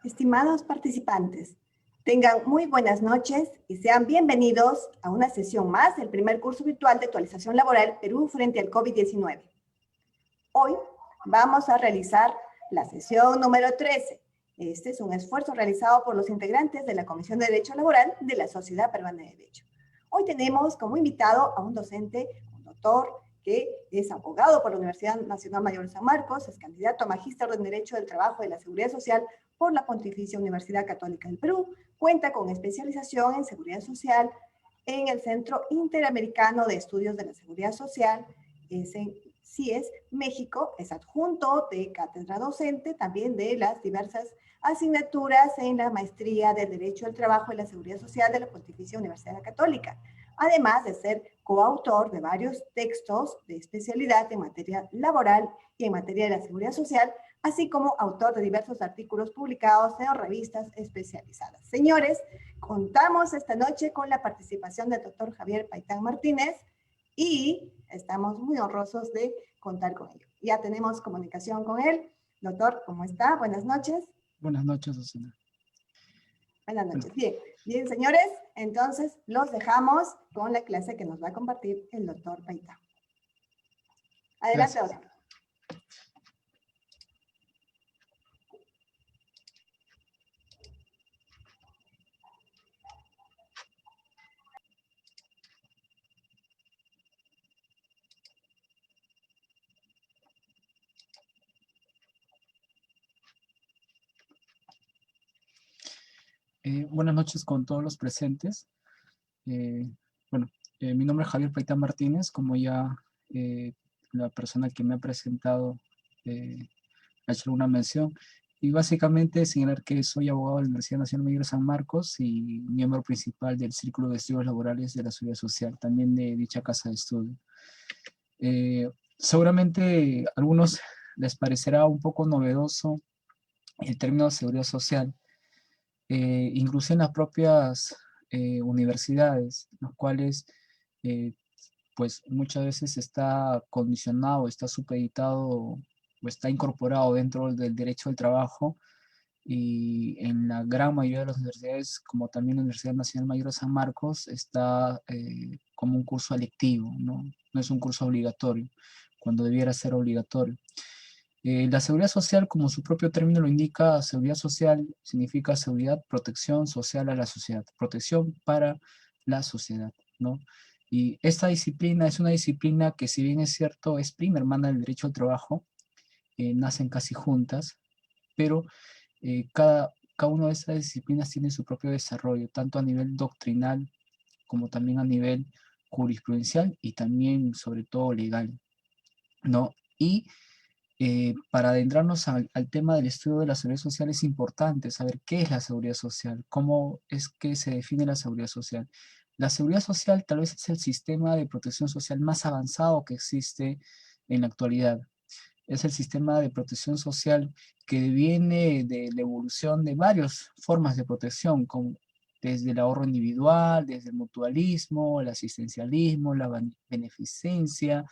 Estimados participantes, tengan muy buenas noches y sean bienvenidos a una sesión más del primer curso virtual de actualización laboral Perú frente al COVID-19. Hoy vamos a realizar la sesión número 13. Este es un esfuerzo realizado por los integrantes de la Comisión de Derecho Laboral de la Sociedad Peruana de Derecho. Hoy tenemos como invitado a un docente, un doctor, que es abogado por la Universidad Nacional Mayor de San Marcos, es candidato a magíster en Derecho del Trabajo y la Seguridad Social por la Pontificia Universidad Católica del Perú, cuenta con especialización en Seguridad Social en el Centro Interamericano de Estudios de la Seguridad Social, es en CIES, México, es adjunto de cátedra docente también de las diversas asignaturas en la maestría de Derecho del Trabajo y la Seguridad Social de la Pontificia Universidad Católica, además de ser coautor de varios textos de especialidad en materia laboral y en materia de la seguridad social, así como autor de diversos artículos publicados en revistas especializadas. Señores, contamos esta noche con la participación del doctor Javier Paitán Martínez y estamos muy honrosos de contar con ello. Ya tenemos comunicación con él. Doctor, ¿cómo está? Buenas noches. Buenas noches, Susana. Buenas noches. Bien, señores, entonces los dejamos con la clase que nos va a compartir el doctor Paitán. Adelante, doctor. Buenas noches con todos los presentes. Mi nombre es Javier Paitán Martínez, como ya la persona que me ha presentado ha hecho alguna mención. Y básicamente señalar que soy abogado de la Universidad Nacional Mayor de San Marcos y miembro principal del Círculo de Estudios Laborales de la Seguridad Social, también de dicha casa de estudio. Seguramente a algunos les parecerá un poco novedoso el término seguridad social, incluso en las propias universidades, los cuales pues muchas veces está condicionado, está supeditado o está incorporado dentro del derecho del trabajo, y en la gran mayoría de las universidades, como también la Universidad Nacional Mayor de San Marcos, está como un curso electivo, ¿no? No es un curso obligatorio, cuando debiera ser obligatorio. La seguridad social, como su propio término lo indica, seguridad social significa seguridad, protección social a la sociedad, protección para la sociedad, ¿no? Y esta disciplina es una disciplina que, si bien es cierto, es prima hermana del derecho al trabajo, nacen casi juntas, pero cada una de estas disciplinas tiene su propio desarrollo, tanto a nivel doctrinal como también a nivel jurisprudencial y también, sobre todo, legal, ¿no? Y para adentrarnos al tema del estudio de la seguridad social, es importante saber qué es la seguridad social, cómo es que se define la seguridad social. La seguridad social tal vez es el sistema de protección social más avanzado que existe en la actualidad. Es el sistema de protección social que viene de la evolución de varias formas de protección, desde el ahorro individual, desde el mutualismo, el asistencialismo, la beneficencia,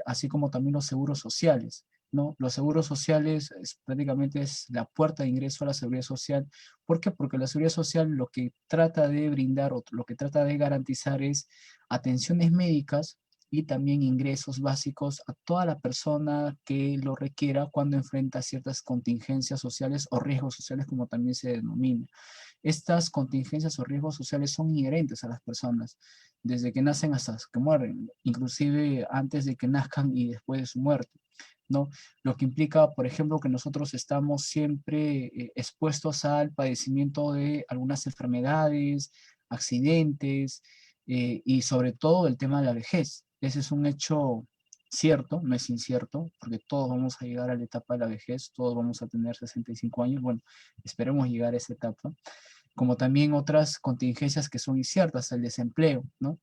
así como también los seguros sociales, ¿no? Los seguros sociales prácticamente es la puerta de ingreso a la seguridad social. ¿Por qué? Porque la seguridad social lo que trata de brindar o lo que trata de garantizar es atenciones médicas y también ingresos básicos a toda la persona que lo requiera cuando enfrenta ciertas contingencias sociales o riesgos sociales, como también se denomina. Estas contingencias o riesgos sociales son inherentes a las personas, desde que nacen hasta que mueren, inclusive antes de que nazcan y después de su muerte, ¿no? Lo que implica, por ejemplo, que nosotros estamos siempre expuestos al padecimiento de algunas enfermedades, accidentes, y sobre todo el tema de la vejez. Ese es un hecho cierto, no es incierto, porque todos vamos a llegar a la etapa de la vejez, todos vamos a tener 65 años, bueno, esperemos llegar a esa etapa, como también otras contingencias que son inciertas, el desempleo, ¿no?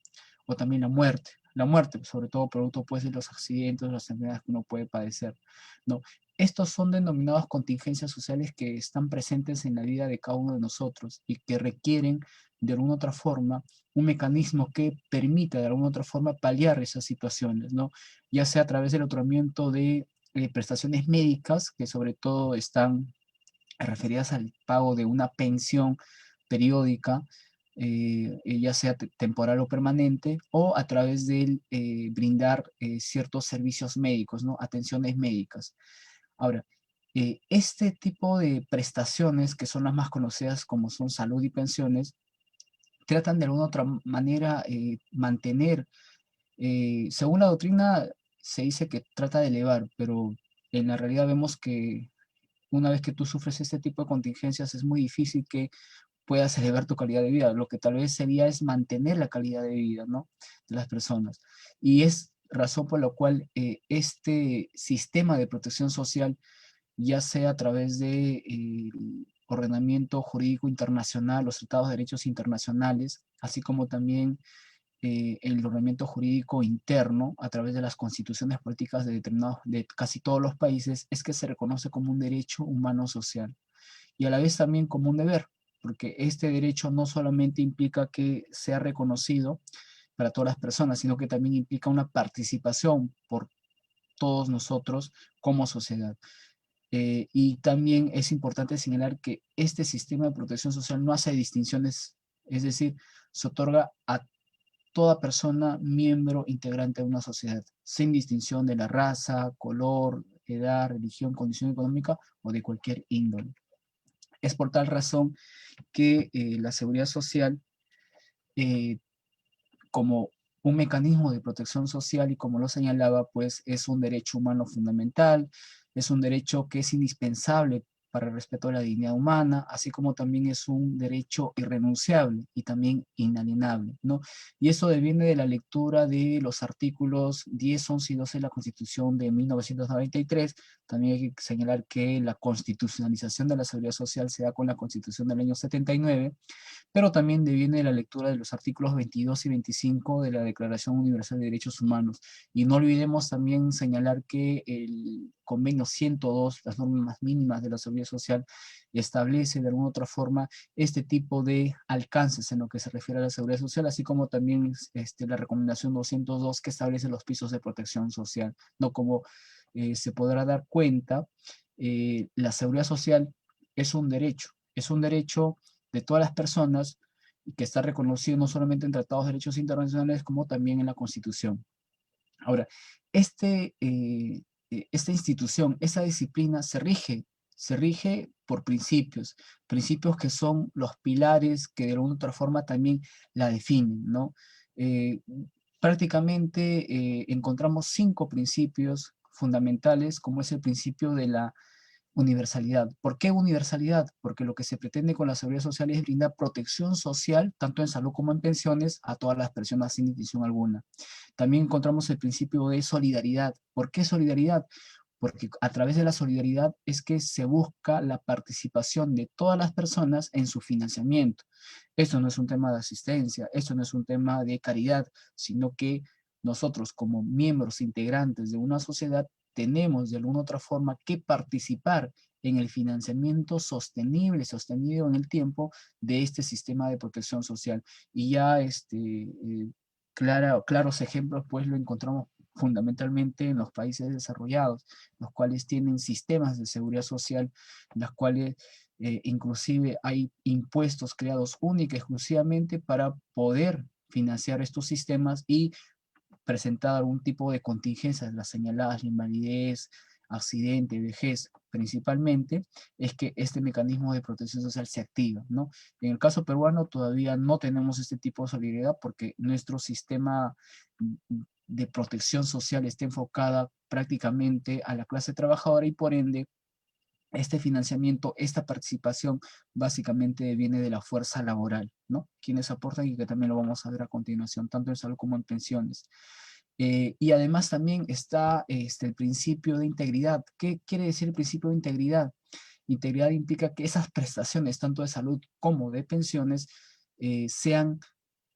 O también la muerte, sobre todo producto pues de los accidentes, las enfermedades que uno puede padecer, ¿no? Estos son denominados contingencias sociales que están presentes en la vida de cada uno de nosotros y que requieren de alguna otra forma un mecanismo que permita de alguna otra forma paliar esas situaciones, ¿no? Ya sea a través del otorgamiento de prestaciones médicas, que sobre todo están referidas al pago de una pensión periódica, ya sea temporal o permanente, o a través de brindar ciertos servicios médicos, ¿no? Atenciones médicas. Ahora, este tipo de prestaciones, que son las más conocidas como son salud y pensiones, tratan de alguna u otra manera mantener, según la doctrina se dice que trata de elevar, pero en la realidad vemos que una vez que tú sufres este tipo de contingencias es muy difícil que puedas elevar tu calidad de vida. Lo que tal vez sería es mantener la calidad de vida, ¿no?, de las personas. Y es razón por la cual este sistema de protección social, ya sea a través de ordenamiento jurídico internacional, los tratados de derechos internacionales, así como también el ordenamiento jurídico interno a través de las constituciones políticas de determinados, de casi todos los países, es que se reconoce como un derecho humano social y a la vez también como un deber, porque este derecho no solamente implica que sea reconocido para todas las personas, sino que también implica una participación por todos nosotros como sociedad. Y también es importante señalar que este sistema de protección social no hace distinciones, es decir, se otorga a toda persona miembro integrante de una sociedad, sin distinción de la raza, color, edad, religión, condición económica o de cualquier índole. Es por tal razón que la seguridad social, eh, como un mecanismo de protección social y como lo señalaba, pues es un derecho humano fundamental, es un derecho que es indispensable para el respeto a la dignidad humana, así como también es un derecho irrenunciable y también inalienable, ¿no? Y eso deviene de la lectura de los artículos 10, 11 y 12 de la Constitución de 1993. También hay que señalar que la constitucionalización de la seguridad social se da con la Constitución del año 79, pero también deviene de la lectura de los artículos 22 y 25 de la Declaración Universal de Derechos Humanos. Y no olvidemos también señalar que el convenio 102, las normas mínimas de la seguridad social, establece de alguna otra forma este tipo de alcances en lo que se refiere a la seguridad social, así como también la recomendación 202 que establece los pisos de protección social, ¿no? Como se podrá dar cuenta, la seguridad social es un derecho de todas las personas y que está reconocido no solamente en tratados de derechos internacionales como también en la Constitución. Ahora, esta institución, esa disciplina se rige por principios, principios que son los pilares que de alguna otra forma también la definen, ¿no? Eh, Prácticamente encontramos 5 principios fundamentales, como es el principio de la universalidad. ¿Por qué universalidad? Porque lo que se pretende con la seguridad social es brindar protección social, tanto en salud como en pensiones, a todas las personas sin distinción alguna. También encontramos el principio de solidaridad. ¿Por qué solidaridad? Porque a través de la solidaridad es que se busca la participación de todas las personas en su financiamiento. Esto no es un tema de asistencia, esto no es un tema de caridad, sino que nosotros como miembros integrantes de una sociedad tenemos de alguna otra forma que participar en el financiamiento sostenible, sostenido en el tiempo de este sistema de protección social. Y ya claros ejemplos pues lo encontramos fundamentalmente en los países desarrollados, los cuales tienen sistemas de seguridad social, las cuales inclusive hay impuestos creados única y exclusivamente para poder financiar estos sistemas y presentar algún tipo de contingencias, las señaladas, invalidez, accidente, vejez, principalmente, es que este mecanismo de protección social se activa, ¿no? En el caso peruano todavía no tenemos este tipo de solidaridad porque nuestro sistema de protección social está enfocada prácticamente a la clase trabajadora y por ende este financiamiento, esta participación básicamente viene de la fuerza laboral, ¿no? Quienes aportan y que también lo vamos a ver a continuación, tanto en salud como en pensiones. Y además también está el principio de integridad. ¿Qué quiere decir el principio de integridad? Integridad implica que esas prestaciones, tanto de salud como de pensiones, sean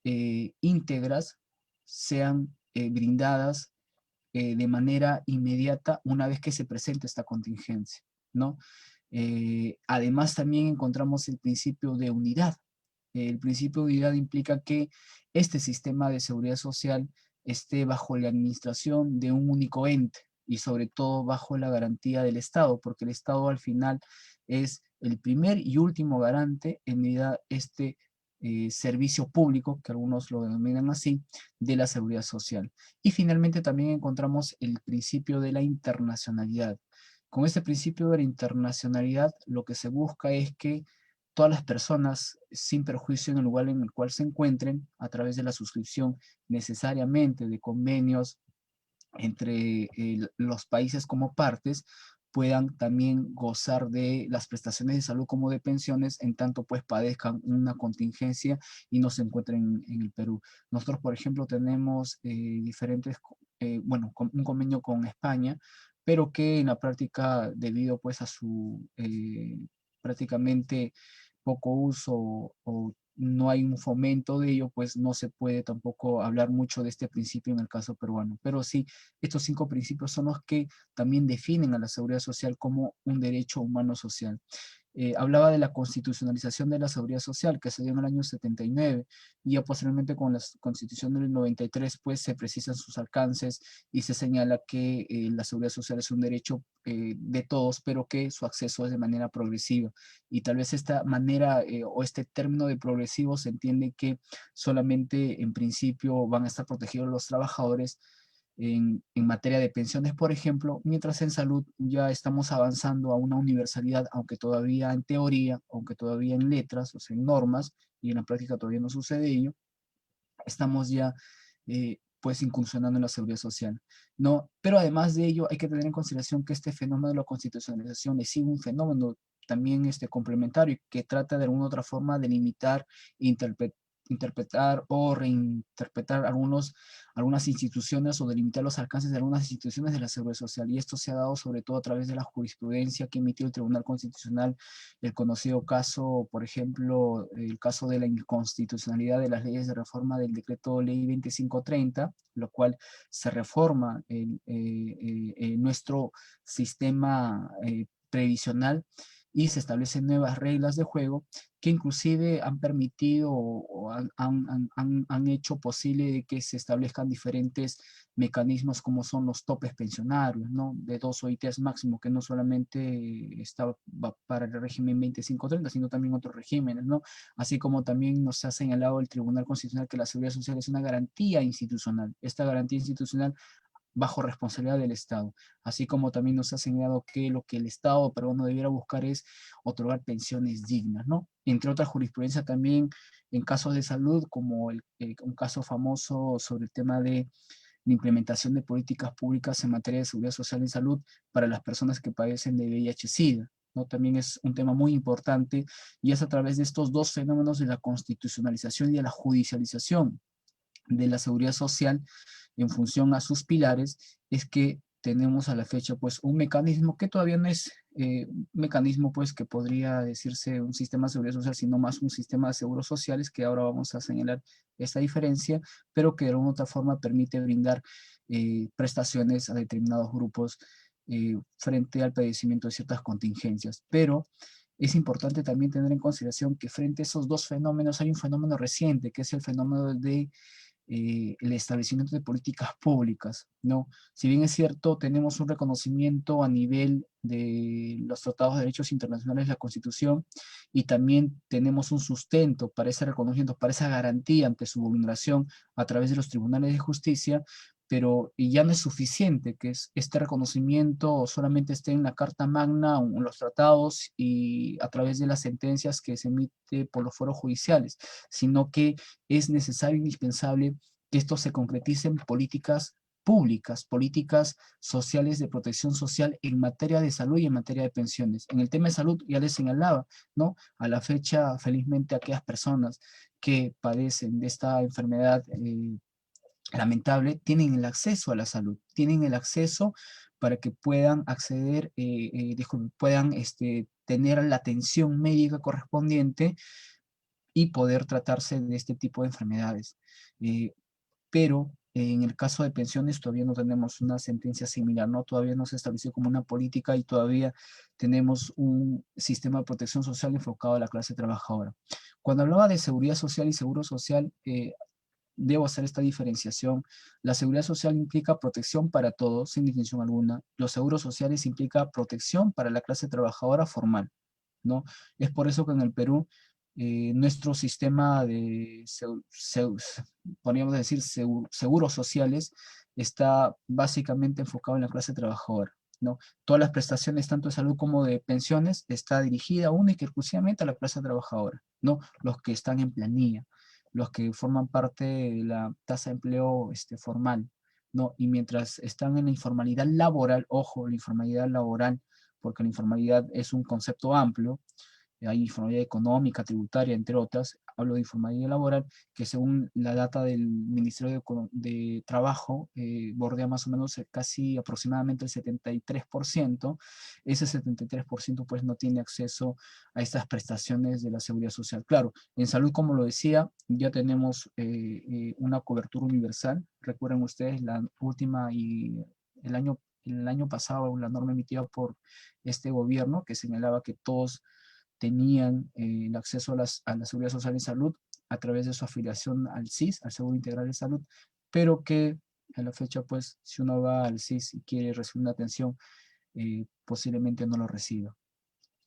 íntegras, sean brindadas de manera inmediata una vez que se presente esta contingencia, ¿no? Además también encontramos el principio de unidad. El principio de unidad implica que este sistema de seguridad social esté bajo la administración de un único ente, y sobre todo bajo la garantía del Estado, porque el Estado al final es el primer y último garante en este servicio público, que algunos lo denominan así, de la seguridad social. Y finalmente también encontramos el principio de la internacionalidad. Con este principio de la internacionalidad, lo que se busca es que todas las personas, sin perjuicio en el lugar en el cual se encuentren, a través de la suscripción necesariamente de convenios entre los países como partes, puedan también gozar de las prestaciones de salud como de pensiones, en tanto pues padezcan una contingencia y no se encuentren en el Perú. Nosotros, por ejemplo, tenemos un convenio con España, pero que en la práctica, debido pues a su prácticamente poco uso o no hay un fomento de ello, pues no se puede tampoco hablar mucho de este principio en el caso peruano. Pero sí, estos 5 principios son los que también definen a la seguridad social como un derecho humano social. Hablaba de la constitucionalización de la seguridad social que se dio en el año 79 y ya posteriormente con la constitución del 93 pues se precisan sus alcances y se señala que la seguridad social es un derecho de todos, pero que su acceso es de manera progresiva. Y tal vez esta manera o este término de progresivo se entiende que solamente en principio van a estar protegidos los trabajadores en materia de pensiones, por ejemplo, mientras en salud ya estamos avanzando a una universalidad, aunque todavía en teoría, aunque todavía en letras, o sea, en normas, y en la práctica todavía no sucede ello, estamos ya pues incursionando en la seguridad social, ¿no? Pero además de ello hay que tener en consideración que este fenómeno de la constitucionalización es un fenómeno también complementario que trata de alguna otra forma de limitar, interpretar o reinterpretar algunas instituciones o delimitar los alcances de algunas instituciones de la seguridad social. Y esto se ha dado sobre todo a través de la jurisprudencia que emitió el Tribunal Constitucional, el conocido caso, por ejemplo, el caso de la inconstitucionalidad de las leyes de reforma del decreto ley 2530, lo cual se reforma nuestro sistema previsional y se establecen nuevas reglas de juego que inclusive han permitido o han hecho posible de que se establezcan diferentes mecanismos como son los topes pensionarios, ¿no? De 2 OITs máximo, que no solamente está para el régimen 2530, sino también otros regímenes, ¿no? Así como también nos ha señalado el Tribunal Constitucional que la seguridad social es una garantía institucional. Esta garantía institucional bajo responsabilidad del Estado, así como también nos ha señalado que lo que el Estado peruano debiera buscar es otorgar pensiones dignas, ¿no? Entre otras jurisprudencia también en casos de salud, como un caso famoso sobre el tema de la implementación de políticas públicas en materia de seguridad social y salud para las personas que padecen de VIH-Sida, ¿no? También es un tema muy importante y es a través de estos 2 fenómenos de la constitucionalización y de la judicialización de la seguridad social en función a sus pilares, es que tenemos a la fecha pues un mecanismo que todavía no es un mecanismo pues que podría decirse un sistema de seguridad social, sino más un sistema de seguros sociales, que ahora vamos a señalar esta diferencia, pero que de alguna otra forma permite brindar prestaciones a determinados grupos frente al padecimiento de ciertas contingencias. Pero es importante también tener en consideración que frente a esos 2 fenómenos hay un fenómeno reciente, que es el fenómeno de el establecimiento de políticas públicas, ¿no? Si bien es cierto, tenemos un reconocimiento a nivel de los tratados de derechos internacionales, la Constitución, y también tenemos un sustento para ese reconocimiento, para esa garantía ante su vulneración a través de los tribunales de justicia, pero ya no es suficiente que este reconocimiento solamente esté en la Carta Magna o en los tratados y a través de las sentencias que se emite por los foros judiciales, sino que es necesario e indispensable que esto se concretice en políticas públicas, políticas sociales de protección social en materia de salud y en materia de pensiones. En el tema de salud ya les señalaba, ¿no? A la fecha, felizmente, aquellas personas que padecen de esta enfermedad lamentable tienen el acceso a la salud, tienen el acceso para que puedan acceder, puedan tener la atención médica correspondiente y poder tratarse de este tipo de enfermedades. Pero en el caso de pensiones todavía no tenemos una sentencia similar, ¿no? Todavía no se estableció como una política y todavía tenemos un sistema de protección social enfocado a la clase trabajadora. Cuando hablaba de seguridad social y seguro social, debo hacer esta diferenciación. La seguridad social implica protección para todos, sin distinción alguna. Los seguros sociales implica protección para la clase trabajadora formal, ¿no? Es por eso que en el Perú nuestro sistema de, podríamos decir, seguros sociales está básicamente enfocado en la clase trabajadora, ¿no? Todas las prestaciones, tanto de salud como de pensiones, está dirigida única y exclusivamente a la clase trabajadora, ¿no? Los que están en planilla, los que forman parte de la tasa de empleo formal, ¿no? Y mientras están en la informalidad laboral, ojo, la informalidad laboral, porque la informalidad es un concepto amplio, hay informalidad económica, tributaria, entre otras, hablo de informalidad laboral, que según la data del Ministerio de Trabajo, bordea más o menos casi aproximadamente el 73%, ese 73% pues no tiene acceso a estas prestaciones de la seguridad social. Claro, en salud, como lo decía, ya tenemos una cobertura universal, recuerden ustedes la última y el año pasado, la norma emitida por este gobierno que señalaba que todos tenían el acceso a la seguridad social y salud a través de su afiliación al SIS, al Seguro Integral de Salud, pero que a la fecha, pues, si uno va al SIS y quiere recibir una atención, posiblemente no lo reciba.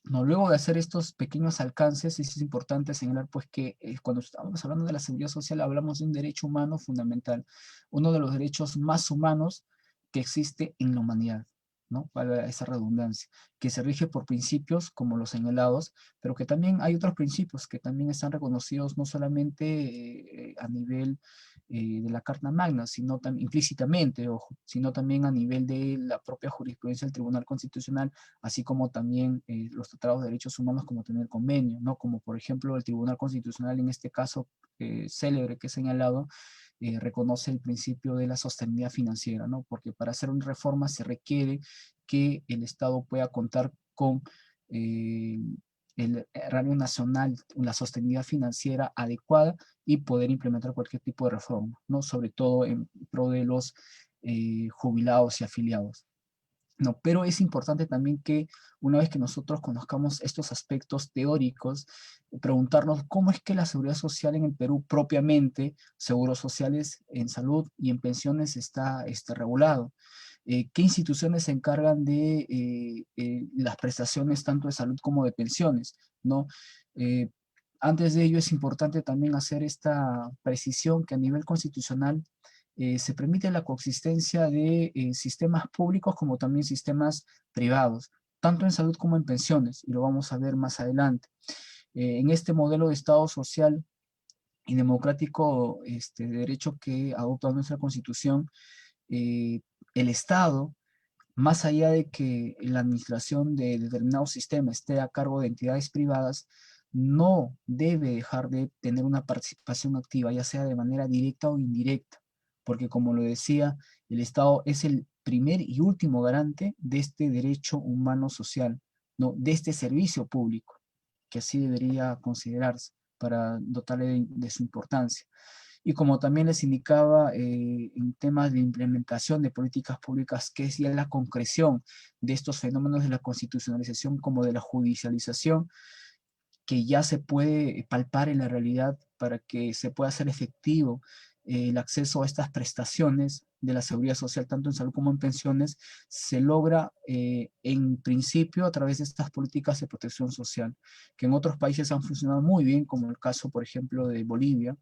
No, luego de hacer estos pequeños alcances, es importante señalar pues que cuando estamos hablando de la seguridad social hablamos de un derecho humano fundamental, uno de los derechos más humanos que existe en la humanidad, ¿no? Para esa redundancia, que se rige por principios como los señalados, pero que también hay otros principios que también están reconocidos no solamente a nivel de la Carta Magna, sino también implícitamente, ojo, sino también a nivel de la propia jurisprudencia del Tribunal Constitucional, así como también los tratados de derechos humanos como tener convenio, ¿no? Como por ejemplo el Tribunal Constitucional en este caso célebre que he señalado, reconoce el principio de la sostenibilidad financiera, ¿no? Porque para hacer una reforma se requiere que el Estado pueda contar con el radio nacional, la sostenibilidad financiera adecuada y poder implementar cualquier tipo de reforma, ¿no? Sobre todo en pro de los jubilados y afiliados. No, pero es importante también que una vez que nosotros conozcamos estos aspectos teóricos, preguntarnos cómo es que la seguridad social en el Perú propiamente, seguros sociales en salud y en pensiones está regulado. ¿Qué instituciones se encargan de las prestaciones tanto de salud como de pensiones, ¿no? Eh, Antes de ello es importante también hacer esta precisión que a nivel constitucional se permite la coexistencia de sistemas públicos como también sistemas privados, tanto en salud como en pensiones, y lo vamos a ver más adelante. En este modelo de Estado social y democrático de derecho que adopta nuestra Constitución, eh, el Estado, más allá de que la administración de determinado sistema esté a cargo de entidades privadas, no debe dejar de tener una participación activa, ya sea de manera directa o indirecta, porque como lo decía, el Estado es el primer y último garante de este derecho humano social, ¿no? De este servicio público, que así debería considerarse para dotarle de su importancia. Y como también les indicaba en temas de implementación de políticas públicas, que es ya la concreción de estos fenómenos de la constitucionalización como de la judicialización, que ya se puede palpar en la realidad para que se pueda hacer efectivo el acceso a estas prestaciones de la seguridad social, tanto en salud como en pensiones, se logra en principio a través de estas políticas de protección social, que en otros países han funcionado muy bien, como el caso, por ejemplo, de Bolivia,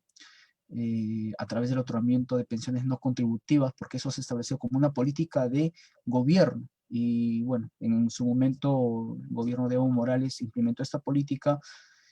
a través del otorgamiento de pensiones no contributivas, porque eso se estableció como una política de gobierno. Y bueno, en su momento el gobierno de Evo Morales implementó esta política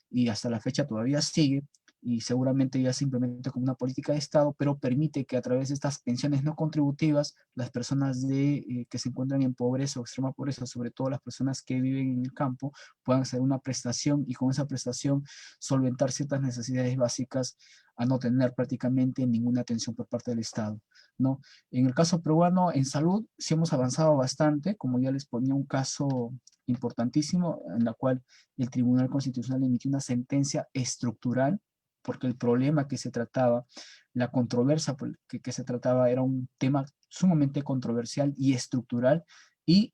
y hasta la fecha todavía sigue, y seguramente ya se implementa como una política de Estado, pero permite que a través de estas pensiones no contributivas, las personas que se encuentran en pobreza o extrema pobreza, sobre todo las personas que viven en el campo, puedan hacer una prestación y con esa prestación solventar ciertas necesidades básicas a no tener prácticamente ninguna atención por parte del Estado, ¿no? En el caso peruano, en salud, sí hemos avanzado bastante, como ya les ponía un caso importantísimo, en la cual el Tribunal Constitucional emitió una sentencia estructural, porque el problema que se trataba, la controversia que se trataba era un tema sumamente controversial y estructural, y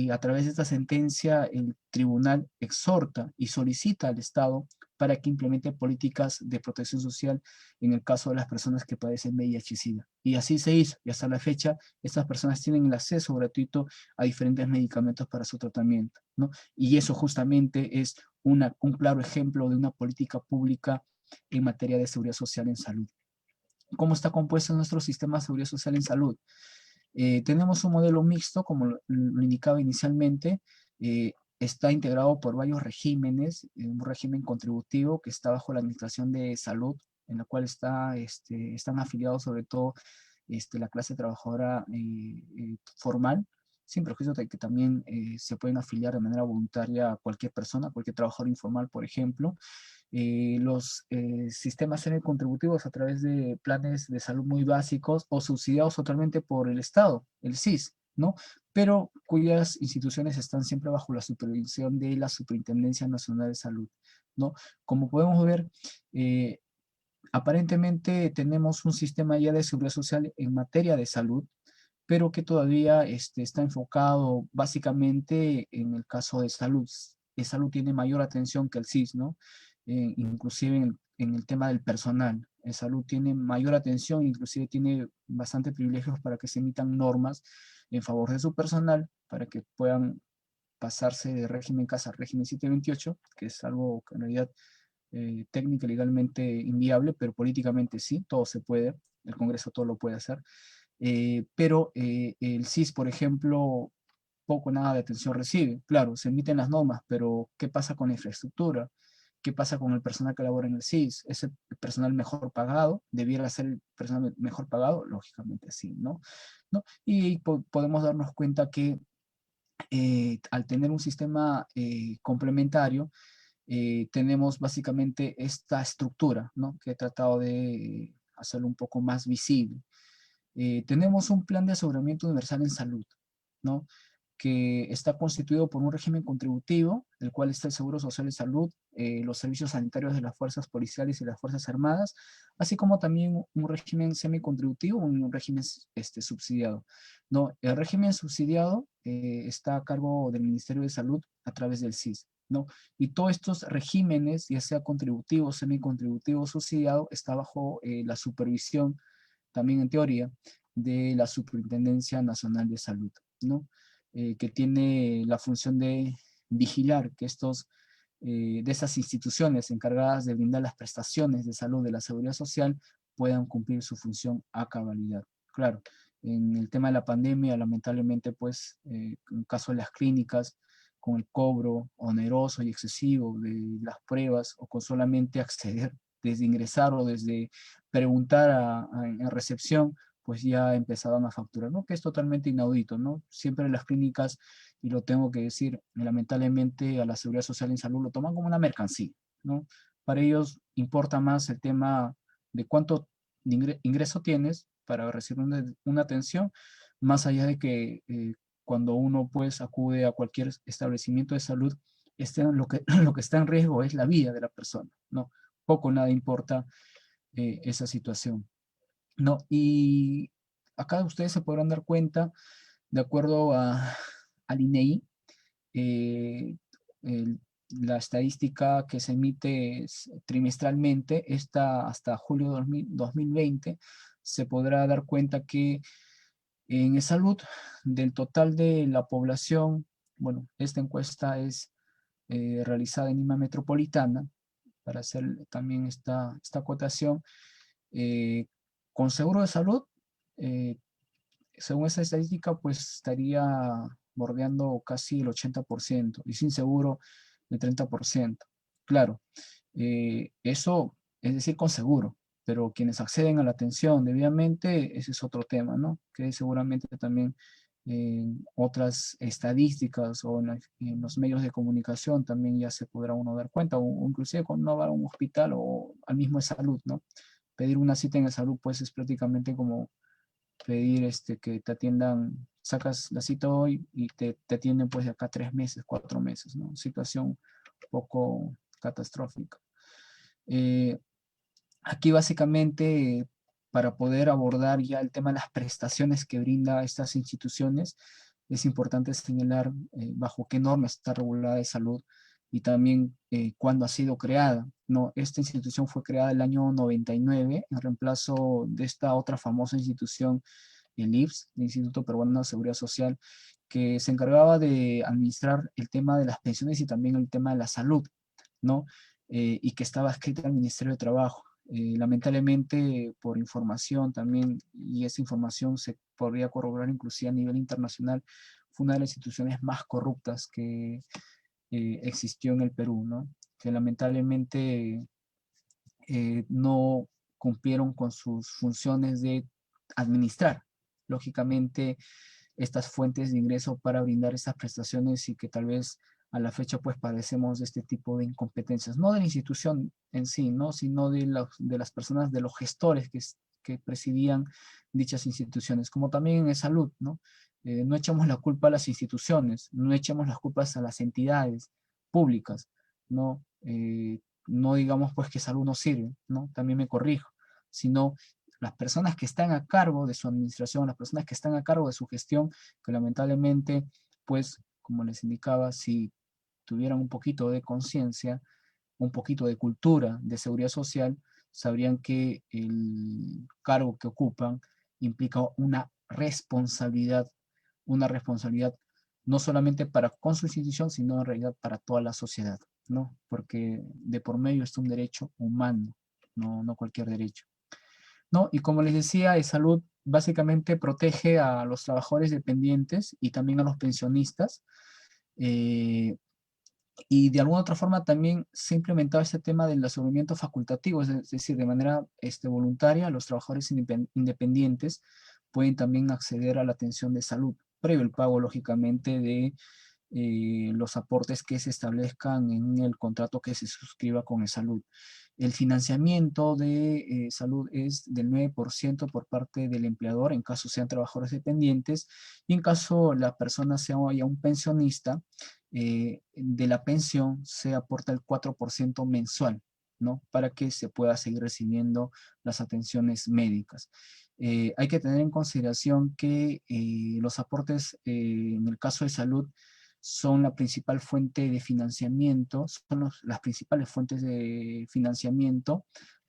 a través de esta sentencia el tribunal exhorta y solicita al Estado para que implemente políticas de protección social en el caso de las personas que padecen VIH-Sida. Y así se hizo, y hasta la fecha estas personas tienen el acceso gratuito a diferentes medicamentos para su tratamiento, ¿no? Y eso justamente es un claro ejemplo de una política pública en materia de seguridad social en salud. ¿Cómo está compuesto nuestro sistema de seguridad social en salud? Tenemos un modelo mixto, como lo indicaba inicialmente, está integrado por varios regímenes, un régimen contributivo que está bajo la Administración de Salud, en la cual están afiliados sobre todo la clase trabajadora formal, sin perjuicio de que también se pueden afiliar de manera voluntaria a cualquier persona, cualquier trabajador informal, por ejemplo. Los sistemas semicontributivos a través de planes de salud muy básicos o subsidiados totalmente por el Estado, el SIS, ¿no? Pero cuyas instituciones están siempre bajo la supervisión de la Superintendencia Nacional de Salud, ¿no? Como podemos ver, aparentemente tenemos un sistema ya de seguridad social en materia de salud, pero que todavía está enfocado básicamente en el caso de salud. El salud tiene mayor atención que el SIS, ¿no? Inclusive en el tema del personal. El salud tiene mayor atención, inclusive tiene bastante privilegios para que se emitan normas en favor de su personal, para que puedan pasarse de régimen casa a régimen 728, que es algo que en realidad técnica y legalmente inviable, pero políticamente sí, todo se puede, el Congreso todo lo puede hacer. Pero el SIS, por ejemplo, poco o nada de atención recibe. Claro, se emiten las normas, pero ¿qué pasa con la infraestructura? ¿Qué pasa con el personal que labora en el SIS? ¿Es el personal mejor pagado? ¿Debiera ser el personal mejor pagado? Lógicamente sí, ¿no? ¿No? Y podemos darnos cuenta que al tener un sistema complementario, tenemos básicamente esta estructura, ¿no? Que he tratado de hacerlo un poco más visible. Tenemos un plan de aseguramiento universal en salud, ¿no? Que está constituido por un régimen contributivo, el cual está el Seguro Social de Salud, los servicios sanitarios de las fuerzas policiales y las fuerzas armadas, así como también un régimen semicontributivo, un régimen subsidiado, ¿no? El régimen subsidiado está a cargo del Ministerio de Salud a través del SIS, ¿no? Y todos estos regímenes, ya sea contributivo, semicontributivo, subsidiado, está bajo la supervisión, también en teoría, de la Superintendencia Nacional de Salud, ¿no? Que tiene la función de vigilar que de esas instituciones encargadas de brindar las prestaciones de salud de la seguridad social puedan cumplir su función a cabalidad. Claro, en el tema de la pandemia, lamentablemente, pues, en el caso de las clínicas, con el cobro oneroso y excesivo de las pruebas o con solamente acceder desde ingresar o desde preguntar en recepción, pues ya empezaban a facturar, ¿no? Que es totalmente inaudito, ¿no? Siempre las clínicas, y lo tengo que decir, lamentablemente a la Seguridad Social en Salud lo toman como una mercancía, ¿no? Para ellos importa más el tema de cuánto ingreso tienes para recibir una atención, más allá de que cuando uno pues acude a cualquier establecimiento de salud, lo que está en riesgo es la vida de la persona, ¿no? Poco o nada importa esa situación, ¿no? Y acá ustedes se podrán dar cuenta, de acuerdo al INEI, eh, el- la estadística que se emite trimestralmente, esta hasta julio 2020, se podrá dar cuenta que en salud, del total de la población, bueno, esta encuesta es realizada en Lima Metropolitana, para hacer también esta acotación, eh, con seguro de salud, eh, según esa estadística, pues estaría bordeando casi el 80% y sin seguro el 30%. Claro, eso es decir con seguro, pero quienes acceden a la atención debidamente, ese es otro tema, ¿no? Que seguramente también en otras estadísticas o en los medios de comunicación también ya se podrá uno dar cuenta, o inclusive cuando uno va a un hospital o al mismo de salud, ¿no? Pedir una cita en la salud pues es prácticamente como pedir que te atiendan, sacas la cita hoy y te atienden pues de acá 3 meses, 4 meses, ¿no? Situación un poco catastrófica. Eh, Aquí básicamente para poder abordar ya el tema de las prestaciones que brinda estas instituciones, es importante señalar bajo qué norma está regulada de salud y también cuándo ha sido creada, ¿no? Esta institución fue creada el año 99 en reemplazo de esta otra famosa institución, el IPS, el Instituto Peruano de Seguridad Social, que se encargaba de administrar el tema de las pensiones y también el tema de la salud, ¿no? Y que estaba adscrita al Ministerio de Trabajo. Lamentablemente, por información también, y esa información se podría corroborar inclusive a nivel internacional, fue una de las instituciones más corruptas que existió en el Perú, ¿no? Que lamentablemente no cumplieron con sus funciones de administrar, lógicamente, estas fuentes de ingreso para brindar estas prestaciones y que tal vez a la fecha pues padecemos de este tipo de incompetencias, no de la institución en sí, ¿no? Sino de las personas, de los gestores que presidían dichas instituciones, como también en salud, ¿no? No echamos la culpa a las instituciones, no echamos las culpas a las entidades públicas, ¿no? No digamos pues que salud no sirve, ¿no? También me corrijo, sino las personas que están a cargo de su administración, las personas que están a cargo de su gestión, que lamentablemente, pues, como les indicaba, si tuvieran un poquito de conciencia, un poquito de cultura de seguridad social, sabrían que el cargo que ocupan implica una responsabilidad no solamente para con su institución, sino en realidad para toda la sociedad, ¿no? Porque de por medio está un derecho humano, no cualquier derecho, ¿no? Y como les decía, de salud básicamente protege a los trabajadores dependientes y también a los pensionistas. eh, y de alguna otra forma también se ha implementado este tema del aseguramiento facultativo, es decir, de manera voluntaria, los trabajadores independientes pueden también acceder a la atención de salud, previo el pago, lógicamente, de los aportes que se establezcan en el contrato que se suscriba con el salud. El financiamiento de salud es del 9% por parte del empleador en caso sean trabajadores dependientes y en caso la persona sea ya un pensionista, de la pensión se aporta el 4% mensual, ¿no? Para que se pueda seguir recibiendo las atenciones médicas. Hay que tener en consideración que los aportes en el caso de salud son la principal fuente de financiamiento, son las principales fuentes de financiamiento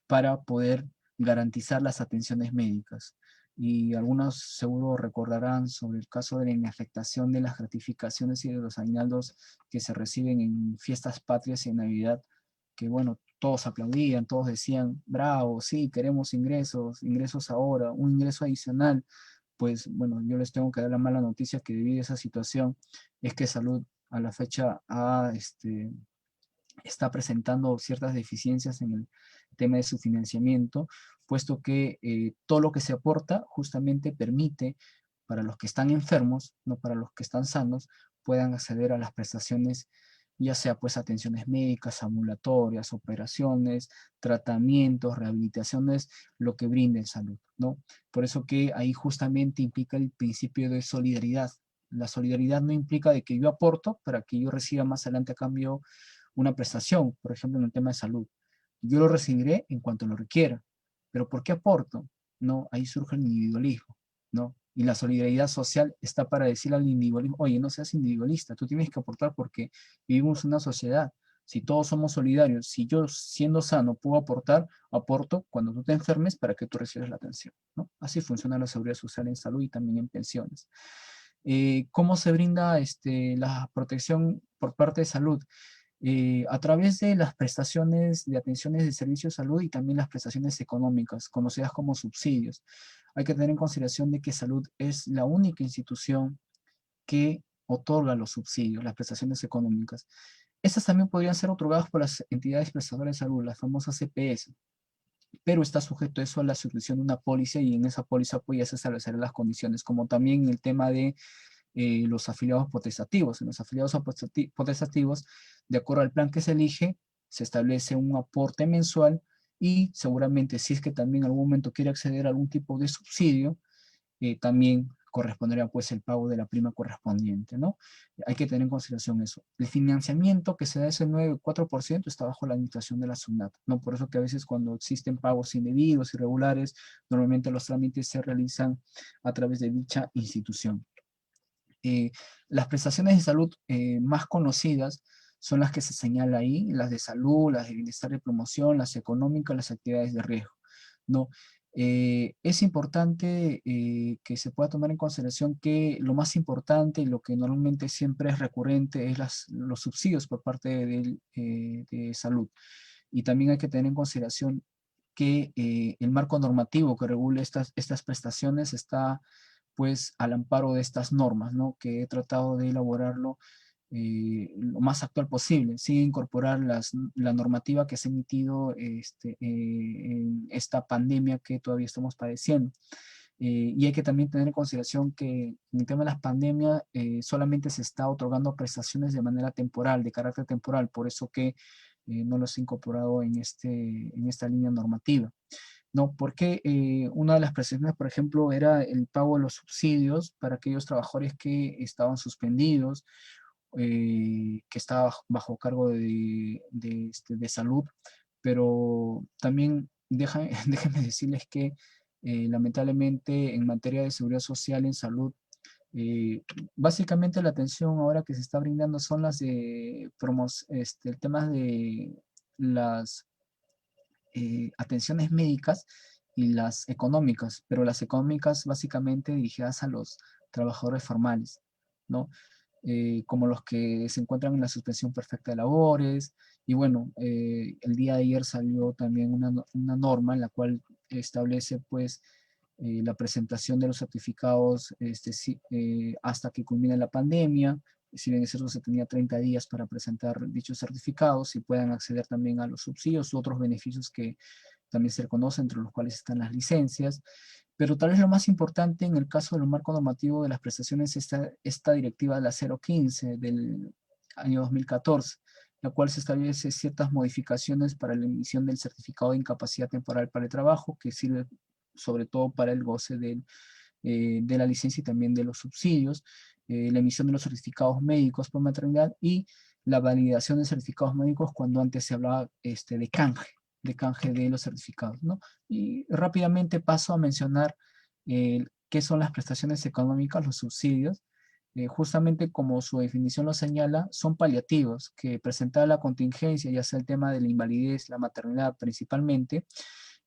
para poder garantizar las atenciones médicas. Y algunos seguro recordarán sobre el caso de la inafectación de las gratificaciones y de los aguinaldos que se reciben en fiestas patrias y en Navidad, que bueno, todos aplaudían, todos decían, bravo, sí, queremos ingresos, ingresos ahora, un ingreso adicional. Pues bueno, yo les tengo que dar la mala noticia que debido a esa situación es que salud a la fecha está presentando ciertas deficiencias en el tema de su financiamiento, puesto que todo lo que se aporta justamente permite para los que están enfermos, no para los que están sanos, puedan acceder a las prestaciones, ya sea pues atenciones médicas, ambulatorias, operaciones, tratamientos, rehabilitaciones, lo que brinde salud, ¿no? Por eso que ahí justamente implica el principio de solidaridad. La solidaridad no implica de que yo aporto para que yo reciba más adelante a cambio una prestación, por ejemplo, en el tema de salud. Yo lo recibiré en cuanto lo requiera. ¿Pero por qué aporto? No, ahí surge el individualismo, ¿no? Y la solidaridad social está para decirle al individualismo, oye, no seas individualista, tú tienes que aportar porque vivimos en una sociedad. Si todos somos solidarios, si yo siendo sano puedo aportar, aporto cuando tú te enfermes para que tú recibas la atención, ¿no? Así funciona la seguridad social en salud y también en pensiones. ¿Cómo se brinda la protección por parte de salud? A través de las prestaciones de atenciones de servicios de salud y también las prestaciones económicas, conocidas como subsidios. Hay que tener en consideración de que salud es la única institución que otorga los subsidios, las prestaciones económicas. Estas también podrían ser otorgadas por las entidades prestadoras de salud, las famosas CPS, pero está sujeto eso a la suscripción de una póliza y en esa póliza pues ya se establecerán las condiciones, como también en el tema de los afiliados potestativos. En los afiliados potestativos, de acuerdo al plan que se elige, se establece un aporte mensual y seguramente si es que también en algún momento quiere acceder a algún tipo de subsidio, también corresponderá pues el pago de la prima correspondiente, ¿no? Hay que tener en consideración eso. El financiamiento que se da ese 9,4% está bajo la administración de la SUNAT, ¿no? Por eso que a veces cuando existen pagos indebidos, irregulares, normalmente los trámites se realizan a través de dicha institución. Las prestaciones de salud más conocidas son las que se señala ahí, las de salud, las de bienestar y promoción, las económicas, las actividades de riesgo, ¿no? Es importante que se pueda tomar en consideración que lo más importante y lo que normalmente siempre es recurrente es los subsidios por parte de salud. Y también hay que tener en consideración que el marco normativo que regule estas prestaciones está pues al amparo de estas normas, ¿no? Que he tratado de elaborarlo lo más actual posible, sin incorporar la normativa que se ha emitido en esta pandemia que todavía estamos padeciendo. Y hay que también tener en consideración que en el tema de las pandemias solamente se está otorgando prestaciones de manera temporal, de carácter temporal, por eso que no los he incorporado en esta línea normativa. No, porque una de las prestaciones, por ejemplo, era el pago de los subsidios para aquellos trabajadores que estaban suspendidos, que estaba bajo cargo de salud, pero también déjenme decirles que lamentablemente en materia de seguridad social en salud, básicamente la atención ahora que se está brindando son las de el tema de las atenciones médicas y las económicas, pero las económicas básicamente dirigidas a los trabajadores formales, ¿no? Como los que se encuentran en la suspensión perfecta de labores. Y bueno, el día de ayer salió también una norma en la cual establece pues la presentación de los certificados hasta que culmine la pandemia. Si bien es cierto, se tenía 30 días para presentar dichos certificados y puedan acceder también a los subsidios u otros beneficios que también se reconocen, entre los cuales están las licencias. Pero tal vez lo más importante en el caso del marco normativo de las prestaciones es esta directiva de la 015 del año 2014, la cual se establece ciertas modificaciones para la emisión del certificado de incapacidad temporal para el trabajo, que sirve sobre todo para el goce de la licencia y también de los subsidios, la emisión de los certificados médicos por maternidad y la validación de certificados médicos cuando antes se hablaba de canje de los certificados, ¿no? Y rápidamente paso a mencionar qué son las prestaciones económicas, los subsidios. Justamente como su definición lo señala, son paliativos que presentada la contingencia, ya sea el tema de la invalidez, la maternidad principalmente,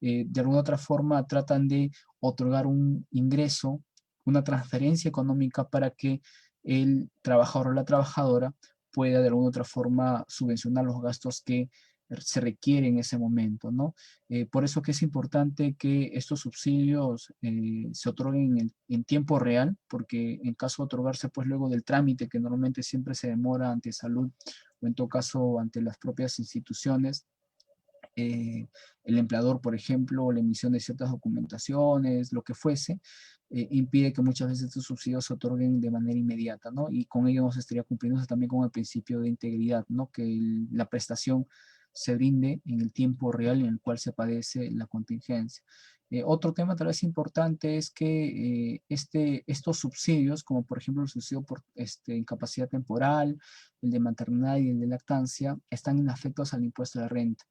de alguna otra forma tratan de otorgar un ingreso, una transferencia económica para que el trabajador o la trabajadora pueda de alguna otra forma subvencionar los gastos que se requieren en ese momento, ¿no? Por eso que es importante que estos subsidios se otorguen en tiempo real, porque en caso de otorgarse pues luego del trámite que normalmente siempre se demora ante salud o en todo caso ante las propias instituciones, el empleador, por ejemplo, la emisión de ciertas documentaciones, lo que fuese, impide que muchas veces estos subsidios se otorguen de manera inmediata, ¿no? Y con ello no se estaría cumpliendo también con el principio de integridad, ¿no? Que la prestación se brinde en el tiempo real en el cual se padece la contingencia. Otro tema tal vez importante es que estos subsidios, como por ejemplo el subsidio por incapacidad temporal, el de maternidad y el de lactancia, están inafectos al impuesto de la renta,